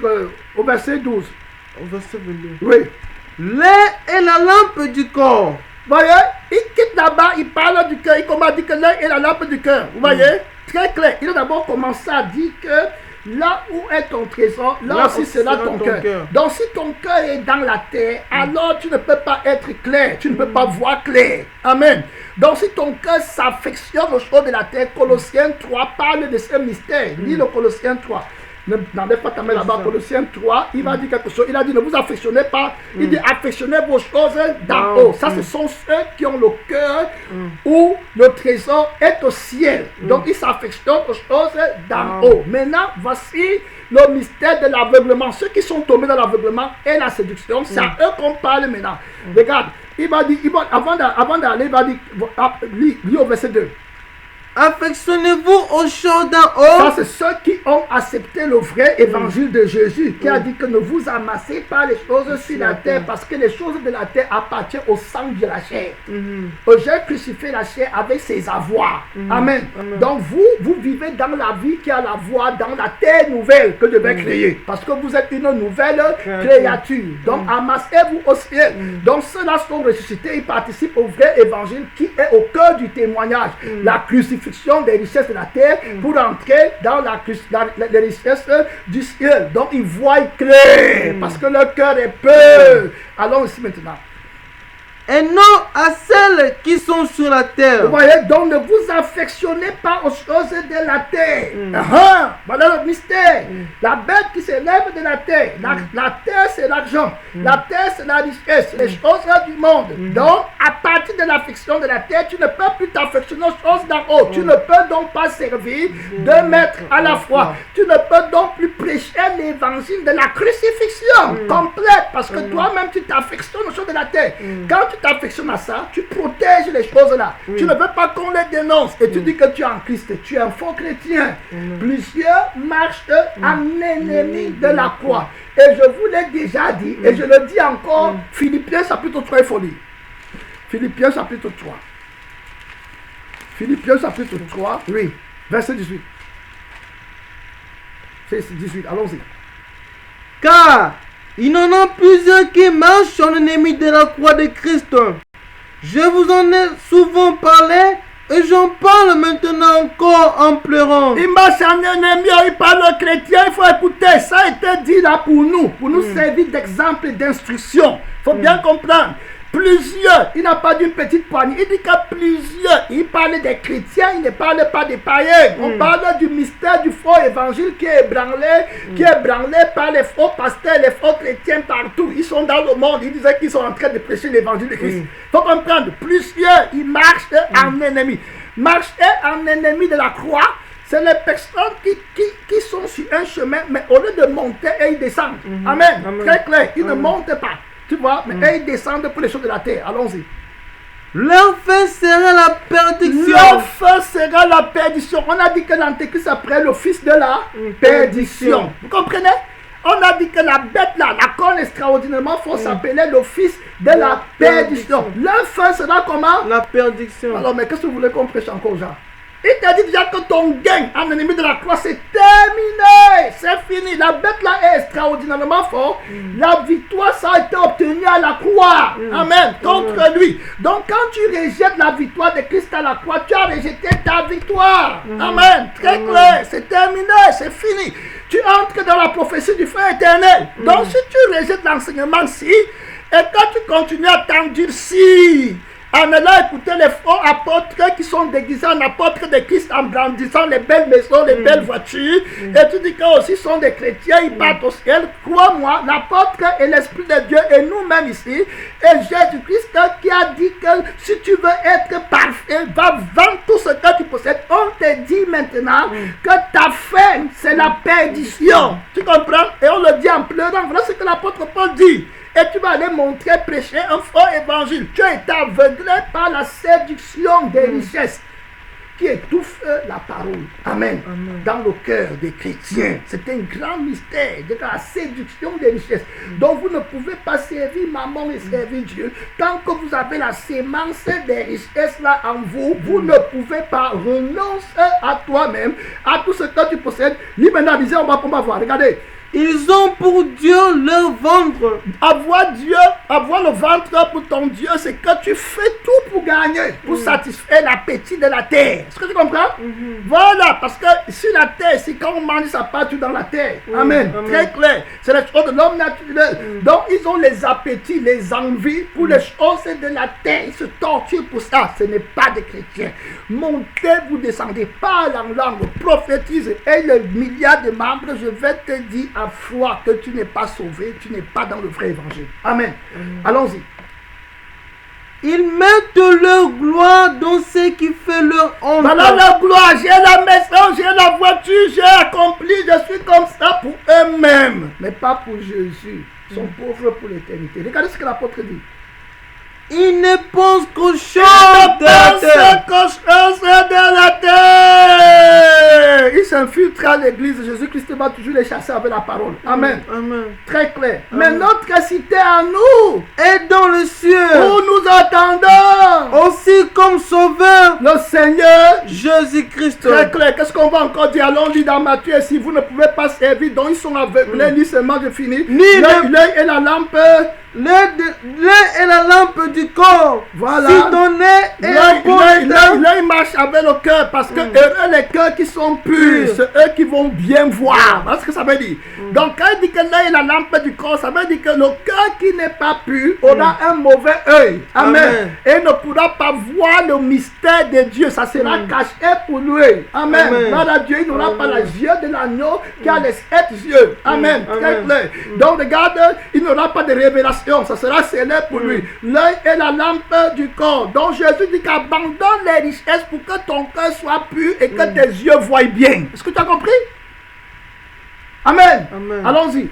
au verset 12. Au verset 22. Oui. L'œil est la lampe du corps. Vous voyez, il quitte là-bas, il parle du cœur. Il commence à dire que l'œil est la lampe du cœur. Vous voyez, très clair. Il a d'abord commencé à dire que là où est ton trésor, là aussi sera ton cœur. Donc si ton cœur est dans la terre, alors tu ne peux pas être clair, tu ne peux pas voir clair. Amen. Donc si ton cœur s'affectionne aux choses de la terre, Colossiens 3 parle de ce mystère. Lis le Colossiens 3. N'enlève pas ta main là-bas, Colossiens 3, il va dire quelque chose. Il a dit ne vous affectionnez pas, il dit affectionnez vos choses d'en haut. Ça, ce sont ceux qui ont le cœur où le trésor est au ciel. Donc, ils s'affectionnent aux choses d'en haut. Maintenant, voici le mystère de l'aveuglement. Ceux qui sont tombés dans l'aveuglement et la séduction, c'est à eux qu'on parle maintenant. Regarde, il va dire, avant d'aller, il va dire, lis au verset 2. affectionnez-vous aux choses d'en Ça, haut. c'est ceux qui ont accepté le vrai évangile de Jésus, qui a dit que ne vous amassez pas les choses sur la terre, parce que les choses de la terre appartiennent au sang de la chair. J'ai crucifié la chair avec ses avoirs. Amen. Donc vous vivez dans la vie qui a la voie dans la terre nouvelle que je vais créer, parce que vous êtes une nouvelle créature. Donc amassez-vous au ciel. Donc ceux-là sont ressuscités, ils participent au vrai évangile qui est au cœur du témoignage. La crucifixion des richesses de la terre pour entrer dans les richesses du ciel. Donc ils voient clair parce que leur cœur est peur. Allons ici maintenant. Et non à celles qui sont sur la terre. Vous voyez, donc ne vous affectionnez pas aux choses de la terre. Voilà le mystère. La bête qui s'élève de la terre. La terre, c'est l'argent. La terre, c'est la richesse. Les choses du monde. Donc, à partir de l'affection de la terre, tu ne peux plus t'affectionner aux choses d'en haut. Tu ne peux donc pas servir deux maîtres à la fois. Tu ne peux donc plus prêcher l'évangile de la crucifixion complète. Parce que toi-même, tu t'affectionnes aux choses de la terre. Quand tu t'affectionnes à ça, tu protèges les choses là. Tu ne veux pas qu'on les dénonce. Et tu dis que tu es en Christ. Tu es un faux chrétien. Plusieurs marchent en ennemi de la croix. Et je vous l'ai déjà dit, et je le dis encore, Philippiens chapitre 3, il faut lire. Philippiens chapitre 3. Philippiens chapitre 3, oui, verset 18. C'est 18, allons-y. Car il y en a plusieurs qui marchent en ennemi de la croix de Christ. Je vous en ai souvent parlé et j'en parle maintenant encore en pleurant. Il marche en ennemi, il parle aux chrétiens, il faut écouter. Ça a été dit là pour nous servir d'exemple et d'instruction. Il faut bien comprendre. Plusieurs, il n'a pas d'une petite poignée, il dit que plusieurs, il parle des chrétiens, il ne parle pas des païens. On parle du mystère du faux évangile qui est ébranlé par les faux pasteurs, les faux chrétiens partout. Ils sont dans le monde, ils disaient qu'ils sont en train de prêcher l'évangile de Christ. Il faut comprendre, plusieurs, ils marchent en ennemi. Marcher en ennemi de la croix, c'est les personnes qui sont sur un chemin, mais au lieu de monter, ils descendent. Amen. Très clair, ils ne montent pas. Tu vois, mais ils descendent pour les choses de la terre. Allons-y. Leur fin sera la perdition. Leur fin sera la perdition. On a dit que l'Antéchrist après le fils de la perdition. Vous comprenez? On a dit que la bête là, la corne extraordinairement forte s'appelait le fils de la perdition. Leur fin sera comment? La perdition. Alors, mais qu'est-ce que vous voulez qu'on prêche encore, Jean? Il t'a dit déjà que ton gain en ennemi de la croix, c'est terminé. C'est fini. La bête là est extraordinairement forte. La victoire, ça a été obtenu à la croix. Amen. Contre lui. Donc, quand tu rejettes la victoire de Christ à la croix, tu as rejeté ta victoire. Amen. Très clair. C'est terminé. C'est fini. Tu entres dans la prophétie du feu éternel. Donc, si tu rejettes l'enseignement-ci, et quand tu continues à t'endurcir, en allant écouter les faux apôtres qui sont déguisés en apôtres de Christ, en brandissant les belles maisons, les belles voitures, et tu dis qu'eux aussi sont des chrétiens, ils partent au ciel. Crois-moi, l'apôtre est l'Esprit de Dieu et nous-mêmes ici, et Jésus-Christ qui a dit que si tu veux être parfait, va vendre tout ce que tu possèdes. On te dit maintenant que ta fin, c'est la perdition. Tu comprends? Et on le dit en pleurant. Voilà ce que l'apôtre Paul dit. Et tu vas aller montrer, prêcher un faux évangile. Tu as été aveuglé par la séduction des richesses qui étouffe la parole. Amen. Dans le cœur des chrétiens. C'est un grand mystère de la séduction des richesses. Donc vous ne pouvez pas servir maman et servir Dieu. Tant que vous avez la sémence des richesses là en vous, vous ne pouvez pas renoncer à toi-même, à tout ce que tu possèdes. Lui maintenant disait, on va voir. Regardez. Ils ont pour Dieu leur ventre. Avoir Dieu, avoir le ventre pour ton Dieu, c'est que tu fais tout pour gagner, pour satisfaire l'appétit de la terre. Est-ce que tu comprends? Voilà, parce que sur la terre, c'est quand on mange, ça part tout dans la terre. Amen. Très clair. C'est les choses de l'homme naturel. Donc, ils ont les appétits, les envies pour les choses de la terre. Ils se torturent pour ça. Ce n'est pas des chrétiens. Montez, vous descendez, parle en langue, prophétise. Et le milliard de membres, je vais te dire à foi que tu n'es pas sauvé, tu n'es pas dans le vrai évangile. Amen. Allons-y. Ils mettent leur gloire dans ce qui fait leur honte. Voilà leur gloire. J'ai la maison, j'ai la voiture, j'ai accompli, je suis comme ça pour eux-mêmes, mais pas pour Jésus. Ils sont pauvres pour l'éternité. Regardez ce que l'apôtre dit. Il ne pense qu'aux choses Il de la pense terre. qu'aux choses de la terre. Il s'infiltre à l'église. Jésus-Christ va toujours les chasser avec la parole. Amen. Amen. Très clair. Amen. Mais notre cité à nous, Et dans le ciel, où nous attendons aussi comme sauveur, le Seigneur. Jésus-Christ. Très clair. Qu'est-ce qu'on va encore dire? Allons lire dans Matthieu. Si vous ne pouvez pas servir, donc ils sont aveuglés, ni seulement je finis. Ni L'œil et la lampe. L'œil est la lampe du corps. Voilà. Si ton œil est un bon état, L'œil marche avec le cœur parce que heureux les cœurs qui sont purs, c'est eux qui vont bien voir. Voilà ce que ça veut dire. Donc quand il dit que l'œil est la lampe du corps, ça veut dire que le cœur qui n'est pas pur aura un mauvais œil. Amen. Amen. Et ne pourra pas voir le mystère de Dieu. Ça sera caché pour lui. Amen. Amen. Voilà, Dieu, il n'aura pas les yeux de l'agneau qui a les 7 yeux. Amen. Très Amen. clair. Donc regarde, il n'aura pas de révélation. Ça sera scellé pour lui. L'œil est la lampe du corps. Donc Jésus dit qu'abandonne les richesses pour que ton cœur soit pur et que tes yeux voient bien. Est-ce que tu as compris? Amen. Amen. Allons-y.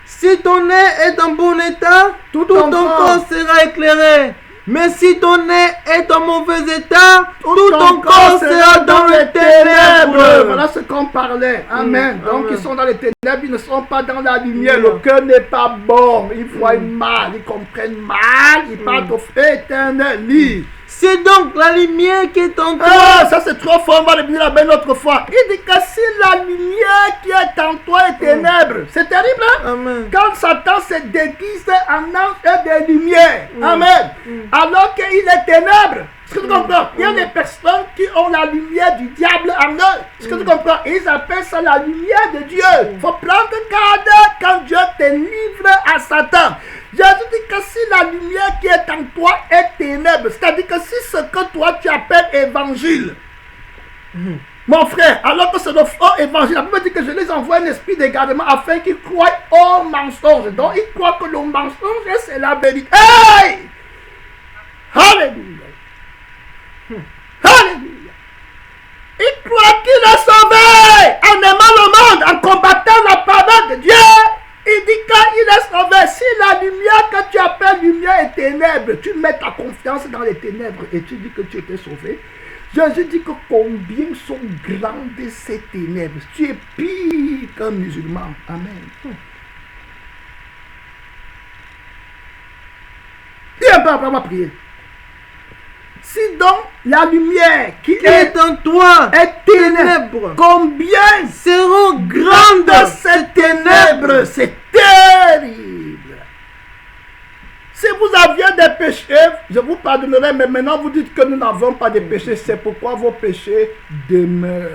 si ton œil est en bon état, tout ton corps sera éclairé. Mais si ton œil est en mauvais état, tout ton corps sera dans les ténèbres. Voilà ce qu'on parlait. Amen. Donc Amen. ils sont dans les ténèbres, ils ne sont pas dans la lumière. Le cœur n'est pas bon. Ils voient mal, ils comprennent mal, ils parlent au feu éternel. Lis. C'est donc la lumière qui est en toi. Ah, ça c'est trop fort, on va le dire la belle autre fois. Il dit que si la lumière qui est en toi est ténèbres, c'est terrible, hein? Amen. Quand Satan se déguise en ange de lumière, amen, alors qu'il est ténèbres. Est-ce que tu comprends? Il y a des personnes qui ont la lumière du diable en eux. Est-ce que tu comprends? Ils appellent ça la lumière de Dieu. Il faut prendre garde quand Dieu te livre à Satan. Jésus dit que si la lumière qui est en toi est ténèbres, c'est-à-dire que si ce que toi tu appelles évangile, mon frère, alors que c'est le faux évangile, la Bible dit que je les envoie un esprit d'égarement afin qu'ils croient au mensonge. Donc ils croient que le mensonge c'est la vérité. Hey! Alléluia! Alléluia! Il croit qu'il est sauvé en aimant le monde, en combattant la parole de Dieu. Il dit qu'il est sauvé. Si la lumière que tu appelles lumière est ténèbres, tu mets ta confiance dans les ténèbres et tu dis que tu étais sauvé. Jésus dit que combien sont grandes ces ténèbres. Tu es pire qu'un musulman. Amen. Viens pas vraiment prier. Si donc la lumière qui est en toi est ténèbres, combien seront grandes grandes ces ténèbres, c'est terrible. Si vous aviez des péchés, je vous pardonnerai, mais maintenant vous dites que nous n'avons pas de péchés, c'est pourquoi vos péchés demeurent.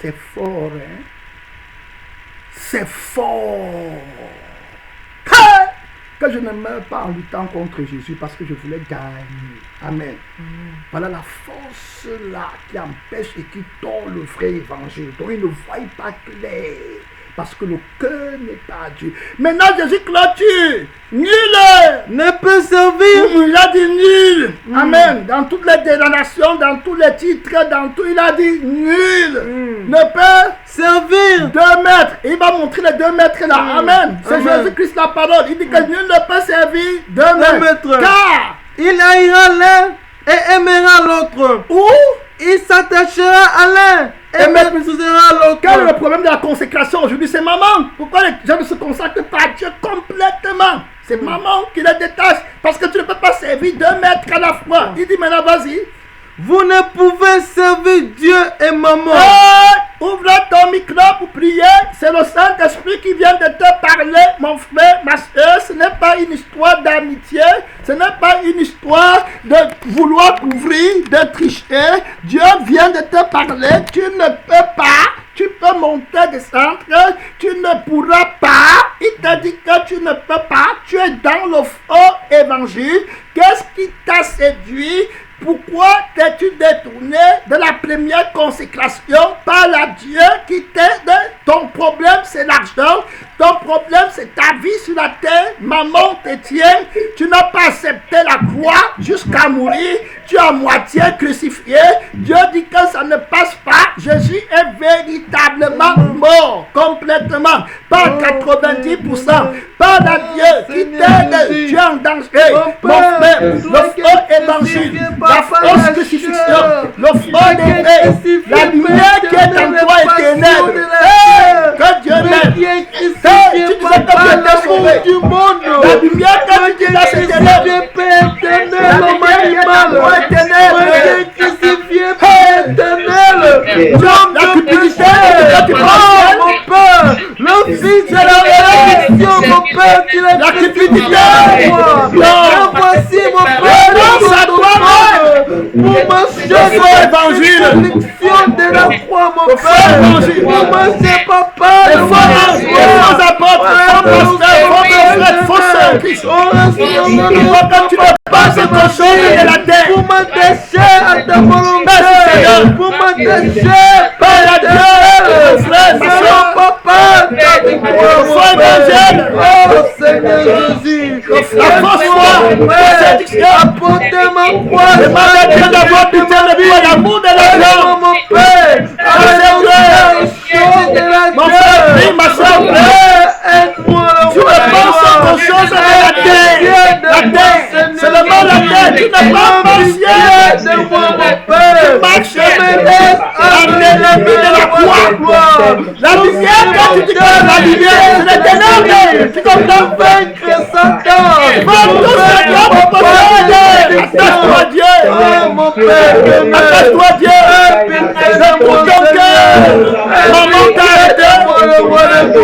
C'est fort, hein? C'est fort. Que je ne meurs pas en luttant contre Jésus parce que je voulais gagner. Amen. Voilà la force là qui empêche et qui tord le vrai évangile. Donc ils ne voient pas clair parce que le cœur n'est pas Dieu. Maintenant Jésus clôture. Nul ne peut servir. Il a dit nul. Amen. Dans toutes les dénominations, dans tous les titres, dans tout, il a dit nul ne peut servir 2 mètres. Il va montrer les 2 mètres là. Amen. C'est Jésus-Christ la parole. Il dit que nul ne peut servir 2 mètres. Car il haïra l'un et aimera l'autre. Ou il s'attachera à l'un et méprisera l'autre. Quel est le problème de la consécration aujourd'hui? C'est maman. Pourquoi les gens ne se consacrent pas à Dieu complètement? C'est maman qui les détache. Parce que tu ne peux pas servir 2 mètres à la fois. Il dit maintenant vas-y. Vous ne pouvez servir Dieu et maman. Ouvre ton micro pour prier. C'est le Saint-Esprit qui vient de te parler, mon frère, ma soeur. Ce n'est pas une histoire d'amitié. Ce n'est pas une histoire de vouloir couvrir, de tricher. Dieu vient de te parler. Tu ne peux pas. Tu peux monter, descendre. Tu ne pourras pas. Il t'a dit que tu ne peux pas. Tu es dans le faux évangile. Qu'est-ce qui t'a séduit? Pourquoi t'es-tu détourné de la première consécration par la Dieu qui t'aide? Ton problème c'est l'argent, ton problème c'est ta vie sur la terre, maman te tient, tu n'as pas accepté la croix jusqu'à mourir, tu es à moitié crucifié, Dieu dit que ça ne passe pas, Jésus est véritablement mort, complètement, par 90%. Parle à Dieu qui t'aide. Tu es en danger. Mon frère, le faux évangile, la fausse crucifixion, le faux décret, la lumière qui est en toi est ténèbre. Que Dieu m'aide. Tu disais que tu étais sauvé. La lumière que tu disais c'est ténèbre. La lumière qui est en toi est ténèbre. La cupidité que tu penses. Mon Père, le Fils de la résurrection, mon Père, tu l'as la cupidité. Non, voici mon Père, pour marcher évangile de la croix, mon Père, pour marcher, papa, les faux apôtres, faux pasteurs, faux sœurs, Christ. Il faut que tu ne passes autre chose de la terre. pour m'attacher à ta volonté, pour m'attacher Par la terre, frère, selon papa, ta victoire, mon Père. Oh Seigneur Jésus, la fausse foi, la séduction, apportez ma croix, demande à Dieu d'avoir pitié de toi, l'amour de l'argent. mon Père, allez aux choses de la Mon frère, prie, ma soeur, prie. aide-moi, Tu ne penses autre chose de la terre. La terre, c'est le mot la terre. Tu n'as pas pensé. aide-moi, mon Père, Marche en ennemi de la croix. La lumière, quand tu dis que la lumière, c'est les ténèbres. Tu comprends? vaincre Satan, Vaincre Satan, mon possède. Attache-toi Dieu. oh mon Père, Attache-toi Dieu. De tout ton cœur. Maman t'a aidé.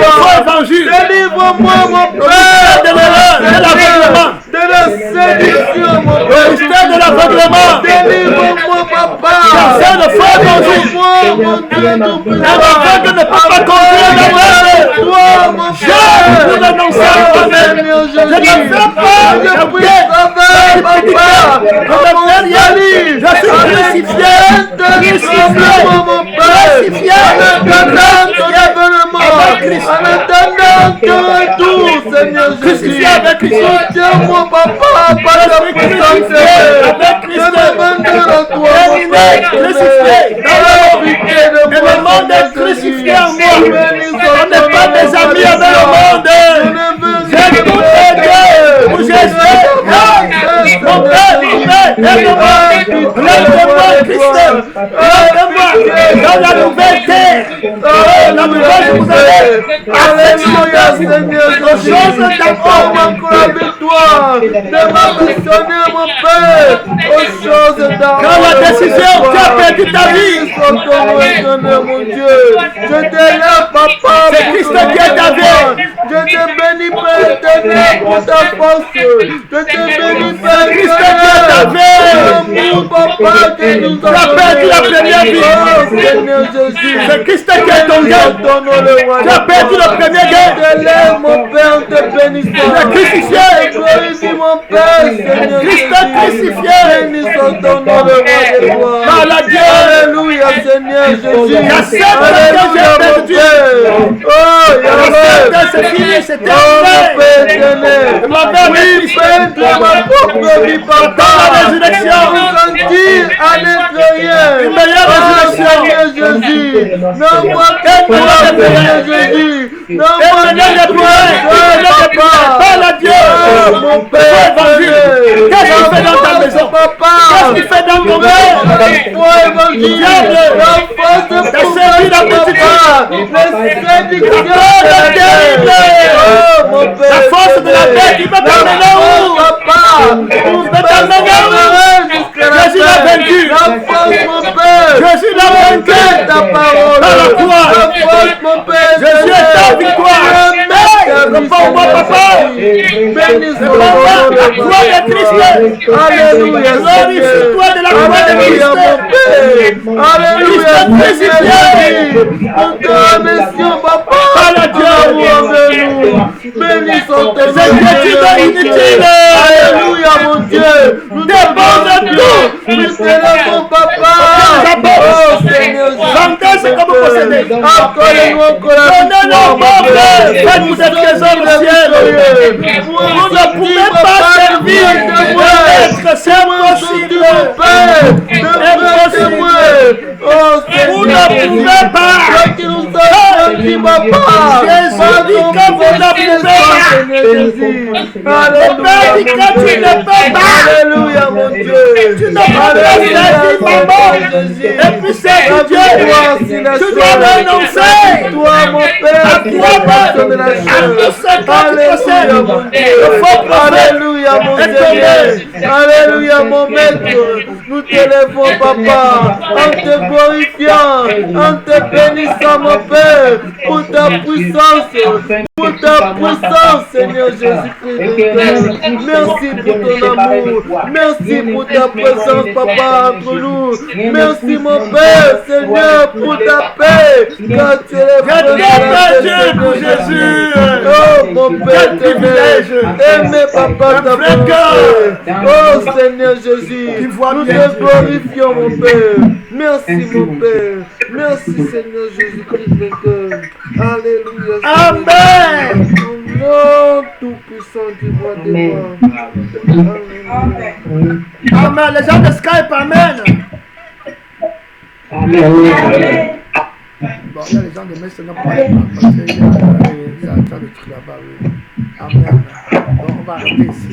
Faux évangile. délivre-moi, mon Le mystère Père, de l'erreur, de l'aveuglement. de la séduction, mon Le Père, mystère de l'aveuglement. délivre-moi, papa, C'est le faux évangile. moi, mon Dieu, tout-puissant, Un aveugle ne peut pas conduire l'aveugle. toi, mon Je Père, vous annonce moi-même. Seigneur Je ne Jésus, fais pas je de prie, bien. papa, Je ne fais rien. Je suis crucifié. Crucifié. Crucifié. en attendant ton retour, Seigneur Jésus, Crucifié avec Christ. soutiens-moi, papa, par ta puissance, avec Christ. je me vendrai à toi, mon Terminé, Père, crucifié. de Et le monde est crucifié en moi. On n'est pas des amis avec le monde. J'ai tout aidé. Où je suis. Mon Père, aide-moi. Lève-moi, Christ. Lève-moi. Dans la nouvelle terre. La nouvelle Jérusalem. Alléluia, Seigneur Les choses Jésus, d'abord. encore la victoire, de m'affectionner, mon Père, aux choses d'abord. Quand la décision, tu as perdu ta vie. Mon Dieu, je te lève, papa, C'est Christ qui est ta vie. je te bénis, Père éternel, pour ta force. Je te bénis, Père Christ qui est ta vie. l'amour, papa, que nous Tu as perdu la première vie. Oh, Seigneur Jésus, C'est Christ qui est ton Dieu. Tu as perdu le premier je gain. te lève, mon Père, en te bénissant. Tu es crucifié. Glorifie mon Père, Seigneur Christ Jésus. est crucifié. Bénissons ton nom, le roi des rois. Par la Dieu. Alléluia, Seigneur Jésus. J'accepte que Alléluia, j'ai mon perdu. Père. Oh, Yahweh. C'est fini, c'est Oh, mon Père terminé. éternel. Ma mère est Oui, Christ. Père, de ma propre vie, papa. Dans la résurrection. Nous sentir à n'être rien. Une meilleure Oh, résurrection. Seigneur Jésus. Non, moi, toi, Seigneur Jésus. Non, moi, Par la Dieu. Oh, mon Père, Qu'est-ce qu'il fait dans ta maison? papa, Qu'est-ce qu'il fait dans ton cœur? La force de la paix qui va t'amener où? Jésus l'a vaincu. Jésus l'a vaincu. Par la croix. Jésus est ta victoire. Réponds-moi, papa. Réponds-moi, la croix de Christ. Alléluia. Glorifie-toi de la croix de Christ. Alléluia. Christ est crucifié. Par la Dieu. Bénissons tes Ces études inutiles. Alléluia, mon Dieu. Nous Dépose tout. nous célébrons, papa. Oh, Seigneur. Vendez ce que vous possédez. Accorde-nous encore la Donnez-le au monde. Faites-vous des trésors au ciel. Vous ne pouvez pas servir de maître. C'est impossible. Impossible. Oh, Vous ne pouvez pas. grandis, papa. Jésus dit que vous ne pouvez pas. Jésus. Le Père dit que tu ne peux pas. Alléluia, mon Dieu. Tu ne peux pas servir maman. Et puis c'est Dieu. Tu dois renoncer. Toi, mon Père, qui es personne de la chair. Alléluia, mon Dieu. Alléluia, mon Seigneur. Alléluia, mon Maître. Nous t'élèvons, papa, en te glorifiant, en te bénissant, mon Père, pour ta puissance. Pour ta puissance, Seigneur Jésus-Christ. Merci pour ton amour. Merci pour ta présence, papa, entre nous. Merci, mon Père, Seigneur, pour ta paix. Car tu es le Dieu pour Jésus. Oh, mon Père, aimé, papa, ta bonté. Oh, Seigneur Jésus, nous te glorifions, mon Père. Merci, mon Père. Merci, Seigneur Jésus-Christ. Alléluia. Amen. Non, tout-puissant, tu vois de moi. Amen. Les gens de Skype, amen. Amen. Bon, il y a les gens de Messenger pour aller parce qu'il y a des trucs là-bas. Amen. Bon, on va arrêter ici.